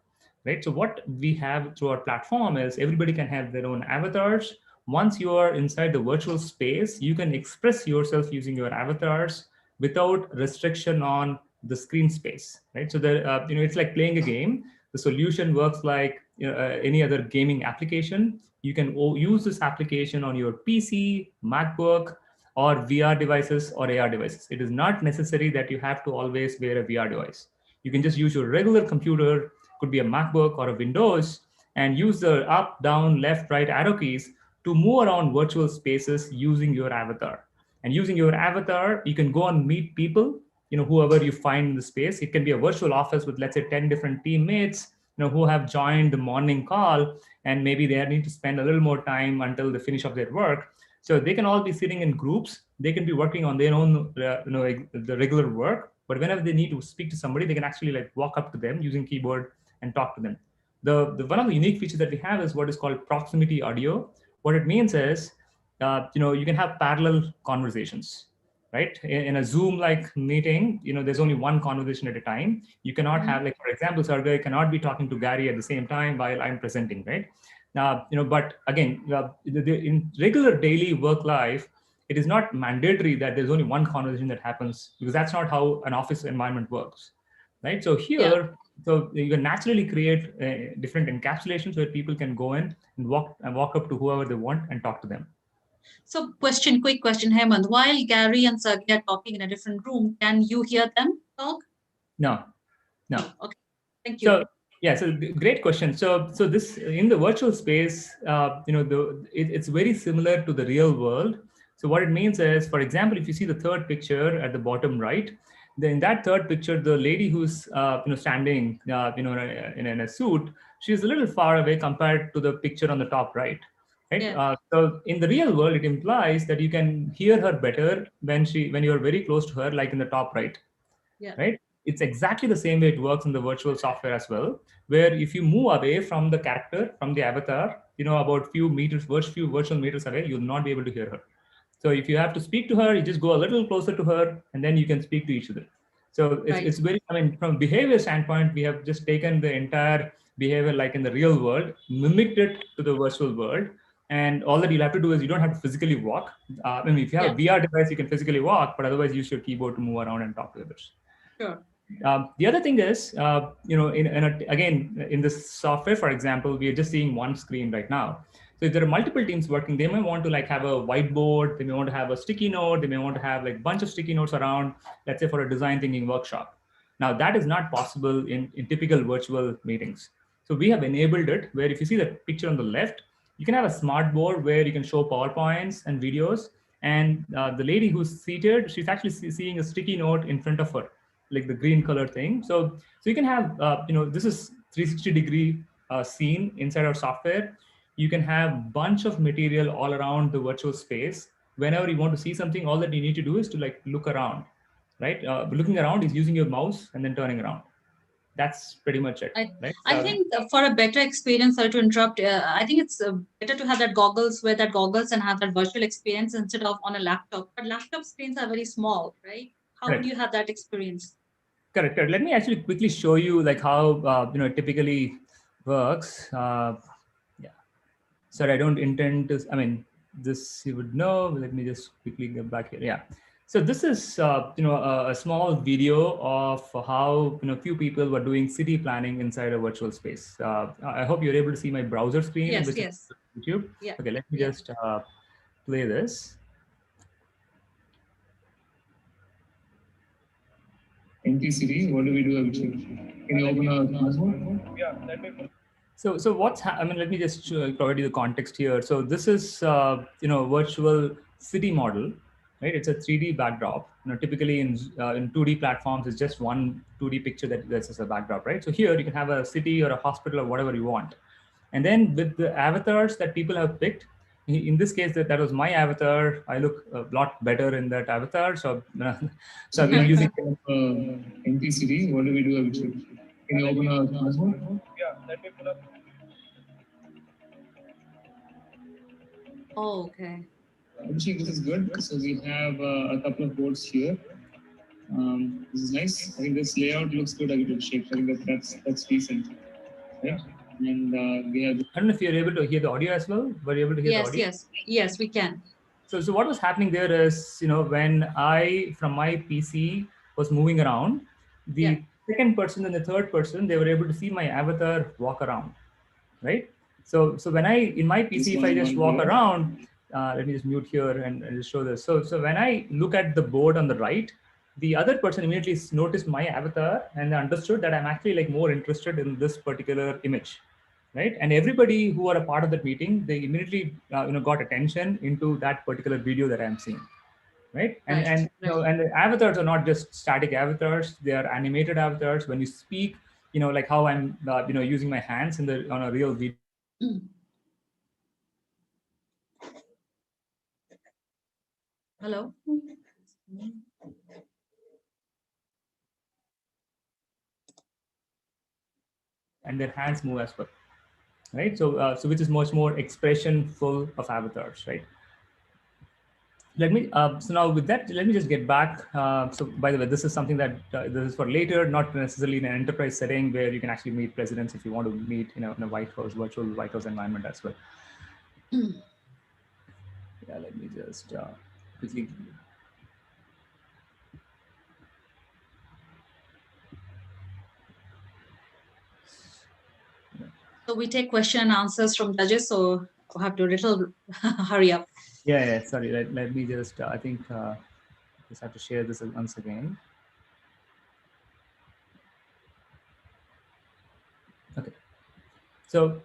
right? So what we have through our platform is everybody can have their own avatars. Once you are inside the virtual space, you can express yourself using your avatars without restriction on the screen space, right? So that, it's like playing a game. The solution works like any other gaming application. You can use this application on your PC, MacBook, or VR devices or AR devices. It is not necessary that you have to always wear a VR device. You can just use your regular computer, could be a MacBook or a Windows, and use the up, down, left, right arrow keys to move around virtual spaces using your avatar. And using your avatar, you can go and meet people, whoever you find in the space. It can be a virtual office with, let's say, 10 different teammates, who have joined the morning call, and maybe they need to spend a little more time until the finish of their work. So they can all be sitting in groups. They can be working on their own, the regular work. But whenever they need to speak to somebody, they can actually like walk up to them using keyboard and talk to them. The one of the unique features that we have is what is called proximity audio. What it means is, you can have parallel conversations, right? In a Zoom-like meeting, there's only one conversation at a time. You cannot have, like, for example, Sergei cannot be talking to Gary at the same time while I'm presenting, right? Now, but again, in regular daily work life, it is not mandatory that there's only one conversation that happens, because that's not how an office environment works, right? So here, so you can naturally create different encapsulations where people can go in and walk up to whoever they want and talk to them. So quick question, Hemant. While Gary and Sergei are talking in a different room, can you hear them talk? No. Okay, thank you. So yeah, so great question. So this in the virtual space, it's very similar to the real world. So what it means is, for example, if you see the third picture at the bottom right, then in that third picture, the lady who's standing in a suit, she's a little far away compared to the picture on the top right. Right. Yeah. So in the real world, it implies that you can hear her better when you're very close to her, like in the top right. Yeah. Right. It's exactly the same way it works in the virtual software as well, where if you move away from the character, from the avatar, about few virtual meters away, you'll not be able to hear her. So if you have to speak to her, you just go a little closer to her, and then you can speak to each other. So it's very, from a behavior standpoint, we have just taken the entire behavior like in the real world, mimicked it to the virtual world. And all that you'll have to do is you don't have to physically walk. If you have a VR device, you can physically walk, but otherwise use your keyboard to move around and talk to others. Sure. The other thing is, again, in this software, for example, we are just seeing one screen right now. So if there are multiple teams working, they may want to like have a whiteboard, they may want to have a sticky note, they may want to have like a bunch of sticky notes around, let's say for a design thinking workshop. Now that is not possible in typical virtual meetings. So we have enabled it where if you see the picture on the left, you can have a smart board where you can show PowerPoints and videos. And the lady who's seated, she's actually seeing a sticky note in front of her, like the green color thing. So you can have, this is 360-degree scene inside our software. You can have bunch of material all around the virtual space. Whenever you want to see something, all that you need to do is to like look around, right? Looking around is using your mouse and then turning around. That's pretty much it. Right? I think for a better experience, sorry to interrupt, I think it's better to have that goggles and have that virtual experience instead of on a laptop. But laptop screens are very small, right? How would you have that experience? Correct. Let me actually quickly show you like how it typically works. Sorry, I don't intend to. This you would know. Let me just quickly get back here. Yeah. So this is a small video of how few people were doing city planning inside a virtual space. I hope you're able to see my browser screen. Yes. Which Yes. is YouTube. Yeah. Okay. Let me just play this. NTCD, what do we do actually? Can you open our password? Yeah, let me. So what's let me just provide you the context here. So this is virtual city model, right? It's a 3D backdrop. Typically in 2D platforms, it's just one 2D picture that's as a backdrop, right? So here you can have a city or a hospital or whatever you want, and then with the avatars that people have picked. In this case, that was my avatar. I look a lot better in that avatar. So I've been using NTCD. What do we do actually? Can you open our password? Yeah, let me pull up. Oh, okay. Abhishek, this is good. So we have a couple of boards here. This is nice. I think this layout looks good, Abhishek. I think that's decent. Yeah. And we have. I don't know if you're able to hear the audio as well. Were you able to hear the audio? Yes, we can. So what was happening there is, when I, from my PC, was moving around, the second person and the third person, they were able to see my avatar walk around, right? So when in my PC, if I just walk around, let me just mute here and just show this. So when I look at the board on the right, the other person immediately noticed my avatar and understood that I'm actually like more interested in this particular image, right? And everybody who are a part of that meeting, they immediately got attention into that particular video that I'm seeing, right? And the avatars are not just static avatars; they are animated avatars. When you speak, like how I'm using my hands on a real video. Hello. And their hands move as well, right? So which is much more expressionful of avatars, right? Let me so now with that, let me just get back. So by the way, this is something that this is for later, not necessarily in an enterprise setting where you can actually meet presidents if you want to meet in a White House, virtual White House environment as well. Yeah, let me just quickly. So we take question and answers from judges, so we'll have to hurry up. Yeah, sorry. Let me just, I think just have to share this once again. Okay. So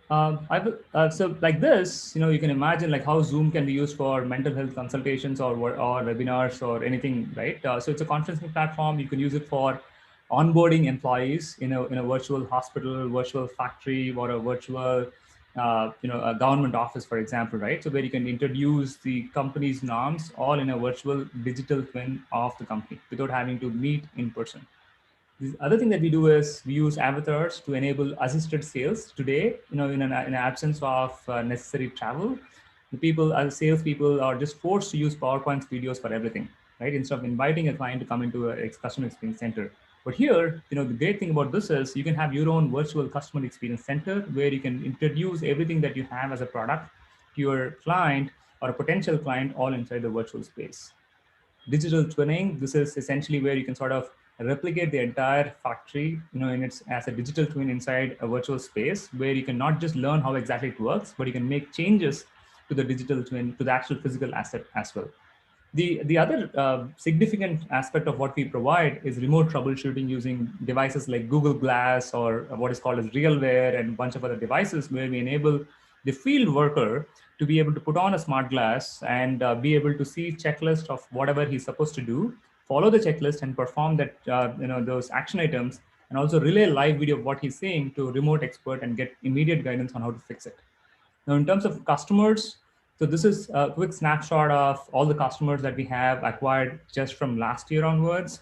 so like this, you can imagine like how Zoom can be used for mental health consultations or webinars or anything, right? So it's a conferencing platform. You can use it for onboarding employees in a virtual hospital, virtual factory, or a virtual a government office, for example, right? So where you can introduce the company's norms all in a virtual digital twin of the company without having to meet in person. The other thing that we do is we use avatars to enable assisted sales today. In an absence of necessary travel, the people, as salespeople, are just forced to use PowerPoint videos for everything, right? Instead of inviting a client to come into a customer experience center. But here, the great thing about this is you can have your own virtual customer experience center where you can introduce everything that you have as a product to your client or a potential client all inside the virtual space. Digital twinning, this is essentially where you can sort of replicate the entire factory, in its as a digital twin inside a virtual space where you can not just learn how exactly it works, but you can make changes to the digital twin, to the actual physical asset as well. The other significant aspect of what we provide is remote troubleshooting using devices like Google Glass or what is called as RealWear and a bunch of other devices where we enable the field worker to be able to put on a smart glass and be able to see checklist of whatever he's supposed to do, follow the checklist and perform that those action items, and also relay live video of what he's seeing to a remote expert and get immediate guidance on how to fix it. Now, in terms of customers, so this is a quick snapshot of all the customers that we have acquired just from last year onwards.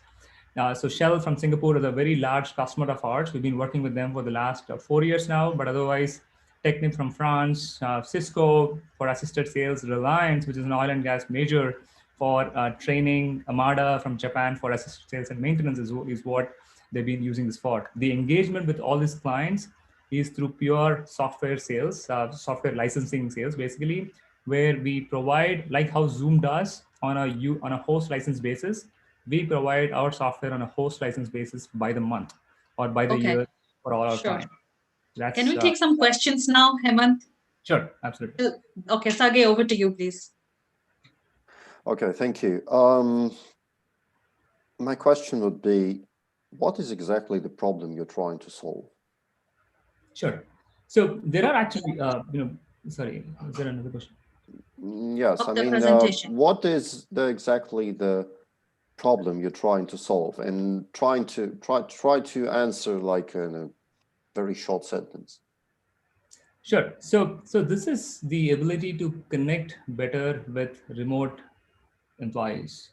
So Shell from Singapore is a very large customer of ours. We've been working with them for the last 4 years now, but otherwise, Technip from France, Cisco for assisted sales, Reliance, which is an oil and gas major for training, Amada from Japan for assisted sales and maintenance is what they've been using this for. The engagement with all these clients is through pure software sales, software licensing sales, basically, where we provide, like how Zoom does on a host license basis, we provide our software on a host license basis by the month or by the year for all our clients. Can we take some questions now, Hemant? Sure, absolutely. Okay, Sergei, over to you, please. Okay, thank you. My question would be, what is exactly the problem you're trying to solve? Sure. So there are actually, sorry, is there another question? Yes, I mean, what is exactly the problem you're trying to solve, and try to answer like in a very short sentence. Sure. So this is the ability to connect better with remote employees.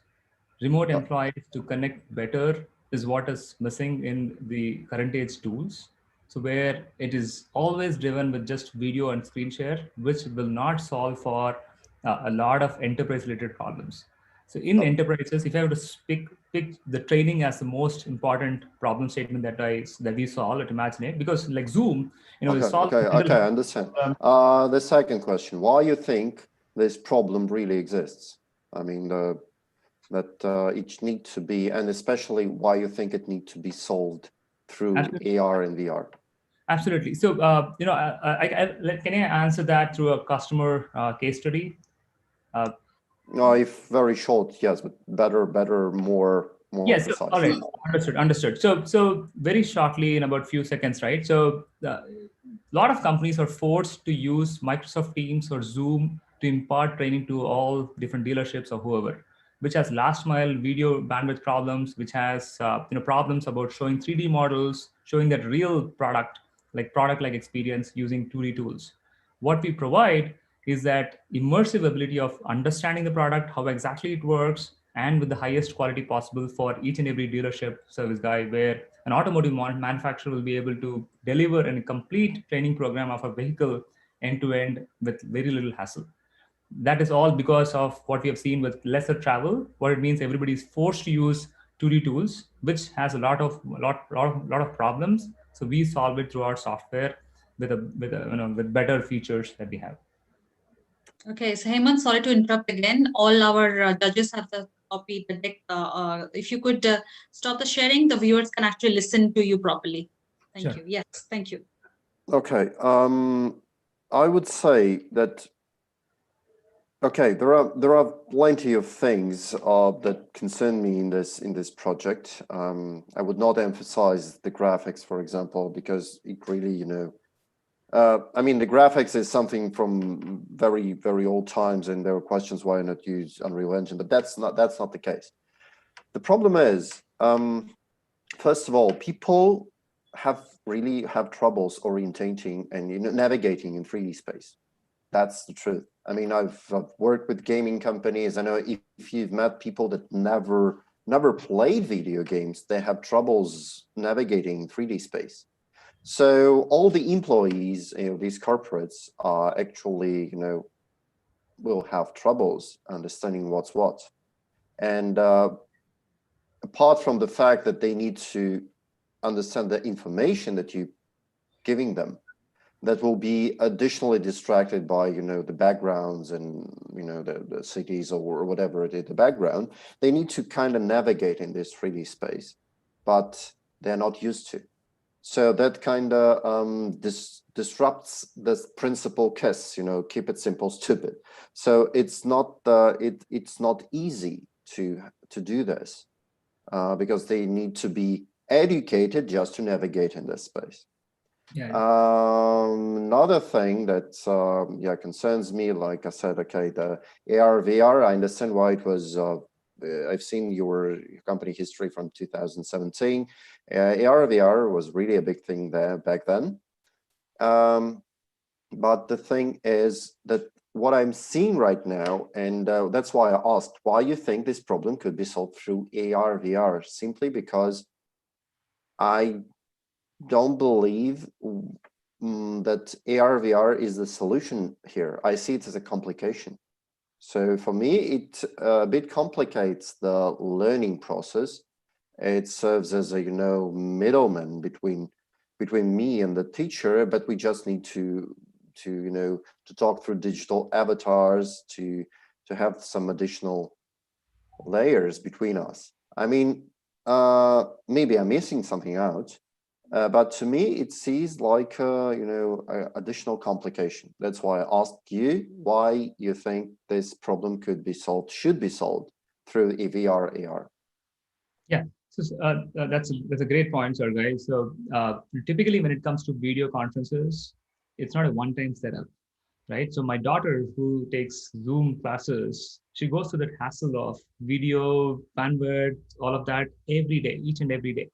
Remote employees to connect better is what is missing in the current age tools. So where it is always driven with just video and screen share, which will not solve for a lot of enterprise related problems. So in enterprises, if I were to pick the training as the most important problem statement that we solve at Imaginate, because like Zoom, okay, I understand. The second question: why you think this problem really exists? I mean, that it needs to be, and especially why you think it needs to be solved through AR and VR. Absolutely. So, can I answer that through a customer case study? No, if very short, yes, but better, more Yes, precise. all right, understood. So very shortly, in about few seconds, right? So a lot of companies are forced to use Microsoft Teams or Zoom to impart training to all different dealerships or whoever, which has last mile video bandwidth problems, which has problems about showing 3D models, showing that real product like experience using 2D tools. What we provide is that immersive ability of understanding the product, how exactly it works, and with the highest quality possible for each and every dealership service guy, where an automotive manufacturer will be able to deliver a complete training program of a vehicle end to end with very little hassle. That is all because of what we have seen with lesser travel. What it means, everybody is forced to use 2D tools, which has a lot of problems. So we solve it through our software with better features that we have. Okay, so Hemant, sorry to interrupt again. All our judges have the copy, the deck. If you could stop the sharing, the viewers can actually listen to you properly. Thank you. Yes, thank you. Okay, I would say that. Okay, there are plenty of things that concern me in this project. I would not emphasize the graphics, for example, because it really, I mean, the graphics is something from very, very old times, and there were questions why not use Unreal Engine, but that's not the case. The problem is, first of all, people really have troubles orientating and navigating in 3D space. That's the truth. I mean, I've worked with gaming companies. I know if you've met people that never played video games, they have troubles navigating 3D space. So all the employees, these corporates are actually, will have troubles understanding what's what. And apart from the fact that they need to understand the information that you're giving them, that will be additionally distracted by, the backgrounds and, the cities or whatever it is, the background, they need to kind of navigate in this 3D space, but they're not used to. So that kind of disrupts this principal KISS, keep it simple, stupid. So it's not it's not easy to do this because they need to be educated just to navigate in this space. Yeah. Another thing that concerns me, like I said, okay, the AR VR, I understand why it was. I've seen your company history from 2017. AR VR was really a big thing there back then. But the thing is that what I'm seeing right now, and that's why I asked why you think this problem could be solved through AR VR, simply because I don't believe that AR VR is the solution here. I see it as a complication. So for me, it a bit complicates the learning process. It serves as a middleman between me and the teacher, but we just need to talk through digital avatars to have some additional layers between us. I mean, maybe I'm missing something out. But to me, it seems like additional complication. That's why I asked you why you think this problem should be solved through VR AR. Yeah, so that's a great point, Sergei. So typically, when it comes to video conferences, it's not a one-time setup, right? So my daughter, who takes Zoom classes, she goes through that hassle of video bandwidth, all of that every day, each and every day.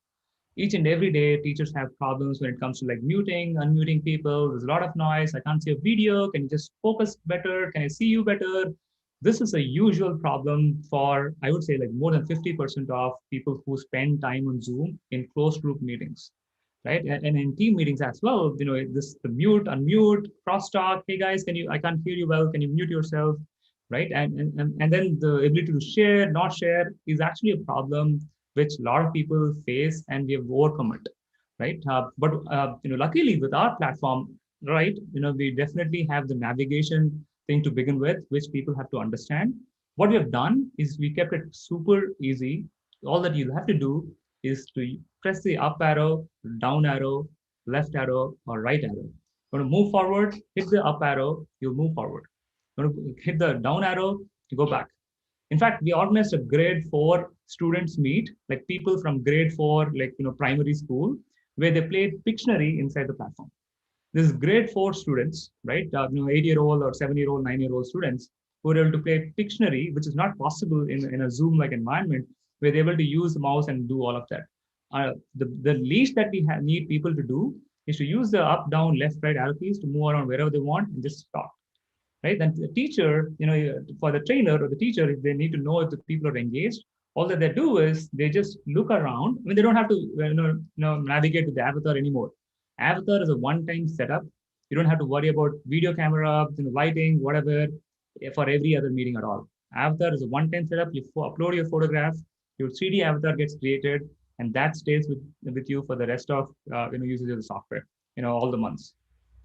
Each and every day, teachers have problems when it comes to like muting, unmuting people. There's a lot of noise. I can't see a video. Can you just focus better? Can I see you better? This is a usual problem for, I would say, like more than 50% of people who spend time on Zoom in closed group meetings, right? And in team meetings as well, the mute, unmute, crosstalk. Hey guys, I can't hear you well. Can you mute yourself? Right? And then the ability to share, not share is actually a problem which a lot of people face, and we have overcome it, right? But luckily with our platform, right, we definitely have the navigation thing to begin with, which people have to understand. What we have done is we kept it super easy. All that you have to do is to press the up arrow, down arrow, left arrow, or right arrow. Going to move forward, hit the up arrow, you'll move forward. You want to hit the down arrow, you go back. In fact, we organized a grade 4 students meet, like people from grade 4, like primary school, where they played Pictionary inside the platform. This is grade 4 students, right? 8-year-old or 7-year-old, 9-year-old students who are able to play Pictionary, which is not possible in a Zoom-like environment, where they're able to use the mouse and do all of that. The least that we need people to do is to use the up, down, left, right arrow keys to move around wherever they want and just stop. Right? Then the teacher, for the trainer or the teacher, if they need to know if the people are engaged, all that they do is they just look around. I mean, they don't have to navigate to the avatar anymore. Avatar is a one-time setup. You don't have to worry about video camera, lighting, whatever, for every other meeting at all. Avatar is a one-time setup. You upload your photograph, your 3D avatar gets created, and that stays with you for the rest of usage of the software, all the months.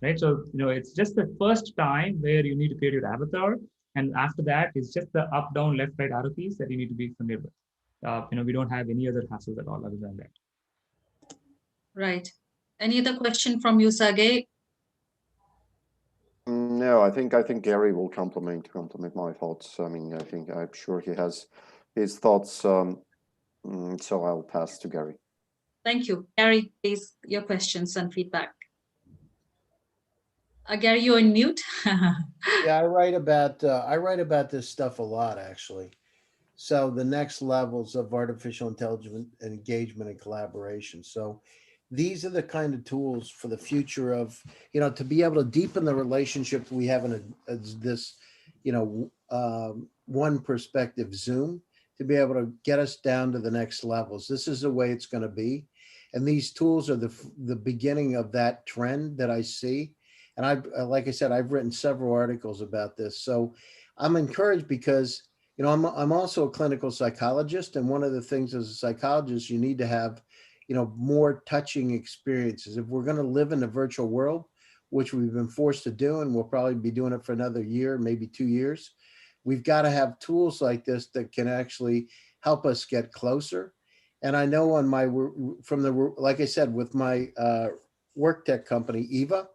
Right. So, it's just the first time where you need to create your avatar. And after that, it's just the up, down, left, right arrow keys that you need to be familiar with. We don't have any other hassles at all other than that. Right. Any other question from you, Sergei? No, I think Gary will complement my thoughts. I mean, I'm sure he has his thoughts. So I'll pass to Gary. Thank you. Gary, please, your questions and feedback. Gary, you're on mute. Yeah, I write about this stuff a lot, actually. So the next levels of artificial intelligence and engagement and collaboration. So these are the kind of tools for the future of, to be able to deepen the relationship we have in this, one perspective Zoom, to be able to get us down to the next levels. This is the way it's going to be. And these tools are the beginning of that trend that I see. And like I said, I've written several articles about this. So I'm encouraged because, I'm also a clinical psychologist. And one of the things as a psychologist, you need to have, more touching experiences. If we're going to live in the virtual world, which we've been forced to do, and we'll probably be doing it for another year, maybe 2 years, we've got to have tools like this that can actually help us get closer. And I know like I said, with my WorkTech company, Eva,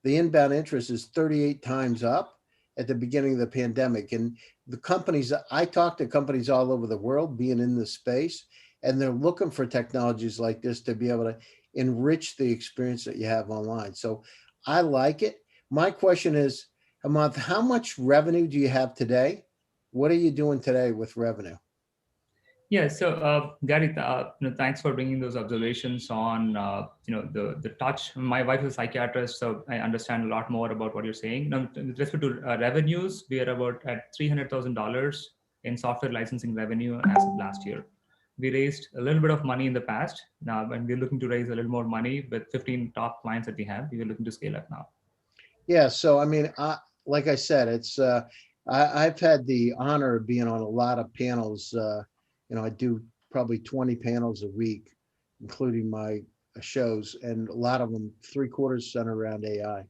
the inbound interest is 38 times up at the beginning of the pandemic. And the companies, I talk to companies all over the world being in this space, and they're looking for technologies like this to be able to enrich the experience that you have online. So I like it. My question is, Hemanth, how much revenue do you have today? What are you doing today with revenue? Yeah, so Gary, thanks for bringing those observations on the touch. My wife is a psychiatrist, so I understand a lot more about what you're saying. Now, with respect to revenues, we are about at $300,000 in software licensing revenue as of last year. We raised a little bit of money in the past, and we're looking to raise a little more money with 15 top clients that we have. We're looking to scale up now. Yeah, so I mean, like I said, it's I've had the honor of being on a lot of panels. I do probably 20 panels a week, including my shows, and a lot of them 3/4 center around AI.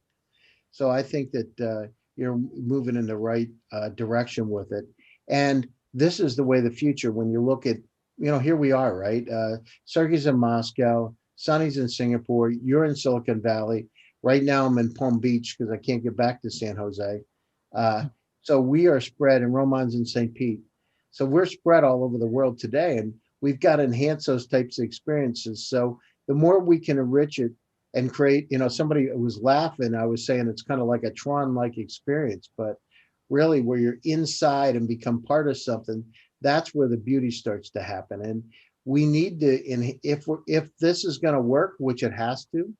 So I think that you're moving in the right direction with it. And this is the way the future, when you look at, here we are, right? Sergei's in Moscow, Sonny's in Singapore, you're in Silicon Valley. Right now I'm in Palm Beach because I can't get back to San Jose. So we are spread, and Roman's in St. Pete. So we're spread all over the world today, and we've got to enhance those types of experiences. So the more we can enrich it and create, somebody was laughing, I was saying it's kind of like a Tron-like experience, but really where you're inside and become part of something, that's where the beauty starts to happen. And we need to, and if this is going to work, which it has to,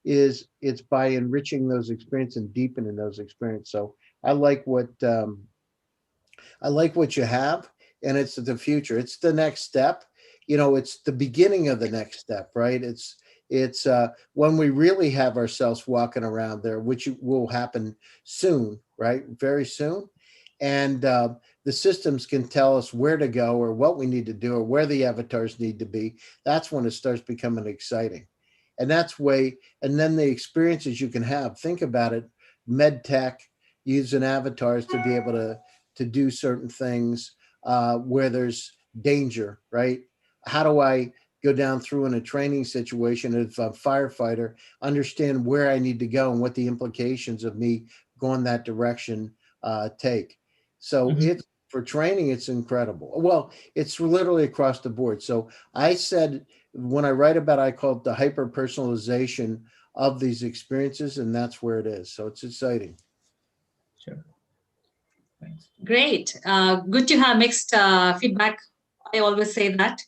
it's by enriching those experiences and deepening those experiences. So I like what you have. And it's the future. It's the next step. It's the beginning of the next step, right? It's when we really have ourselves walking around there, which will happen soon, right? Very soon. And the systems can tell us where to go or what we need to do or where the avatars need to be. That's when it starts becoming exciting. And and then the experiences you can have. Think about it, med tech, using avatars to be able to do certain things. Where there's danger, right? How do I go down through in a training situation as a firefighter, understand where I need to go and what the implications of me going that direction take. So it's for training, it's incredible. Well, it's literally across the board. So I said, when I write about it, I call it the hyper personalization of these experiences, and that's where it is. So it's exciting. Sure. Thanks. Great. Good to have mixed feedback. I always say that.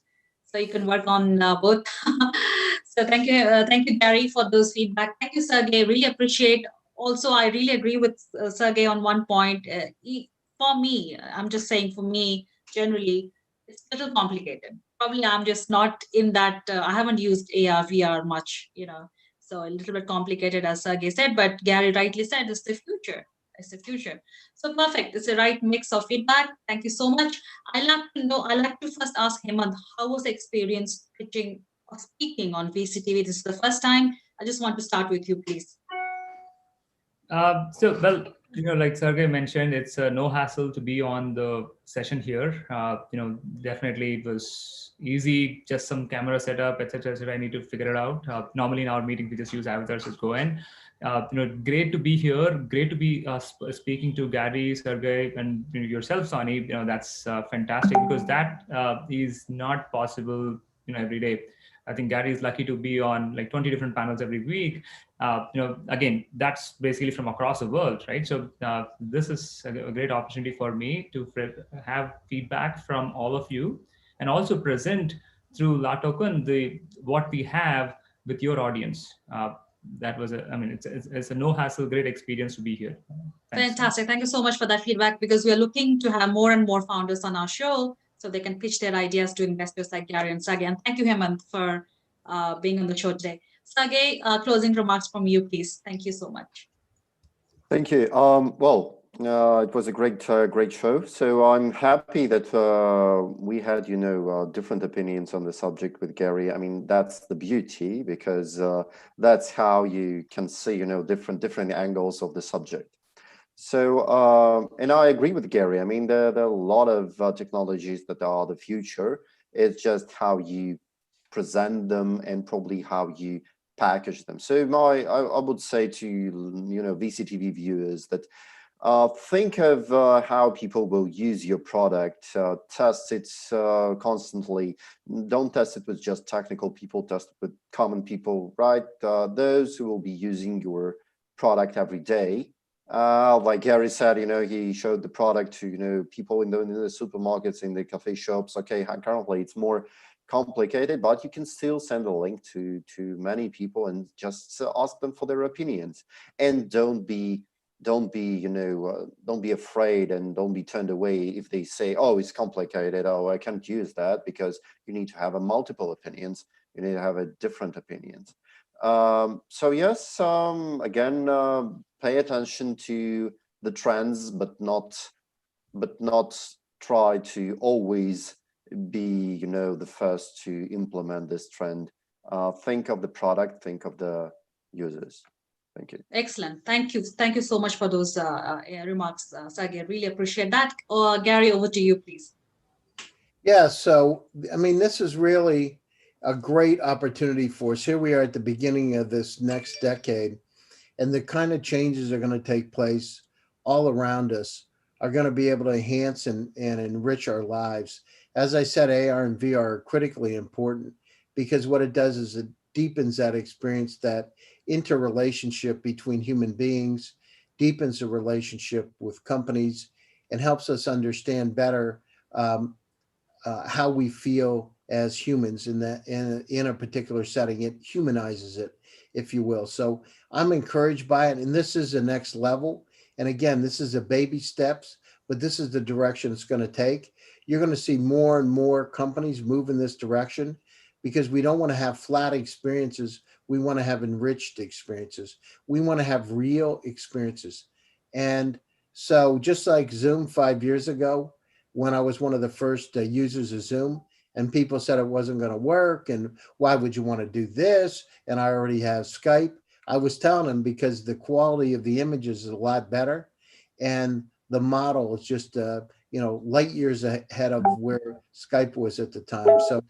So you can work on both. So thank you, Gary, for those feedback. Thank you, Sergei. Really appreciate. Also, I really agree with Sergei on one point. For me, I'm just saying, for me, generally, it's a little complicated. Probably I'm just not in that. I haven't used AR, VR much, so a little bit complicated, as Sergei said. But Gary rightly said, it's the future. It's the future. So perfect. It's the right mix of feedback. Thank you so much. I'd like to first ask Hemant, how was the experience pitching or speaking on VCTV? This is the first time. I just want to start with you, please. Like Sergei mentioned, it's no hassle to be on the session here. Definitely it was easy, just some camera setup, etc. I need to figure it out. Normally in our meeting, we just use avatars, just go in. Great to be here. Great to be speaking to Gary, Sergei, and yourself, Sonny. That's fantastic, because that is not possible, every day. I think Gary is lucky to be on like 20 different panels every week. Again, that's basically from across the world, right? So this is a great opportunity for me to have feedback from all of you, and also present through LaToken what we have with your audience. That was it's a no hassle, great experience to be here. Thanks. Fantastic. Thank you so much for that feedback, because we are looking to have more and more founders on our show so they can pitch their ideas to investors like Gary and Sergei. And thank you, Hemant, for being on the show today. Sergei, closing remarks from you, please. Thank you so much. Thank you. It was a great show. So I'm happy that we had, different opinions on the subject with Gary. I mean, that's the beauty, because that's how you can see, different angles of the subject. So, and I agree with Gary. I mean, there are a lot of technologies that are the future. It's just how you present them and probably how you package them. So I would say to VCTV viewers that think of how people will use your product, test it constantly. Don't test it with just technical people, test it with common people, right? Those who will be using your product every day. Like Gary said, he showed the product to, people in the supermarkets, in the cafe shops. Okay, currently it's more complicated, but you can still send a link to many people and just ask them for their opinions. And don't be afraid, and don't be turned away if they say, oh, it's complicated, oh, I can't use that, because you need to have multiple opinions. You need to have different opinions. So yes, again, pay attention to the trends, but not try to always be, the first to implement this trend. Think of the product, think of the users. Thank you. Excellent. Thank you. Thank you so much for those remarks, Sergei. Really appreciate that. Gary, over to you, please. Yeah, so, I mean, this is really a great opportunity for us. Here we are at the beginning of this next decade, and the kind of changes are going to take place all around us are going to be able to enhance and enrich our lives. As I said, AR and VR are critically important, because what it does is it deepens that experience, that interrelationship between human beings, deepens the relationship with companies, and helps us understand better how we feel as humans in a particular setting. It humanizes it, if you will. So I'm encouraged by it, and this is the next level. And again, this is a baby steps, but this is the direction it's going to take. You're going to see more and more companies move in this direction, because we don't want to have flat experiences. We want to have enriched experiences. We want to have real experiences. And so just like Zoom 5 years ago, when I was one of the first users of Zoom, and people said it wasn't going to work, and why would you want to do this? And I already have Skype. I was telling them because the quality of the images is a lot better, and the model is just light years ahead of where Skype was at the time. So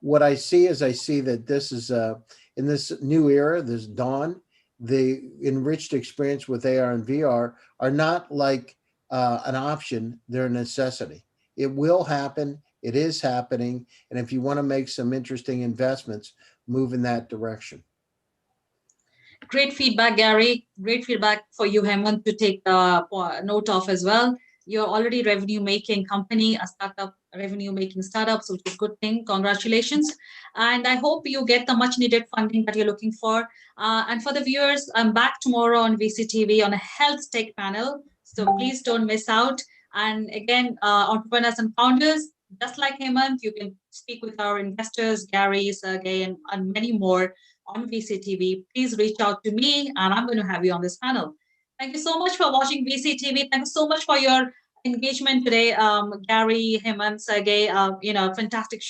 what I see is that this is in this new era, this dawn, the enriched experience with AR and VR are not like an option, they're a necessity. It will happen. It is happening. And if you want to make some interesting investments, move in that direction. Great feedback, Gary. Great feedback for you, Hemant, to take note of as well. You're already revenue-making company, a startup, revenue-making startup, so it's a good thing. Congratulations. And I hope you get the much-needed funding that you're looking for. And for the viewers, I'm back tomorrow on VCTV on a health tech panel. So please don't miss out. And again, entrepreneurs and founders, just like Hemant, you can speak with our investors, Gary, Sergei, and many more on VCTV. Please reach out to me and I'm going to have you on this panel. Thank you so much for watching VCTV. Thank you so much for your engagement today, Gary, Hemant, Sergei. Fantastic show.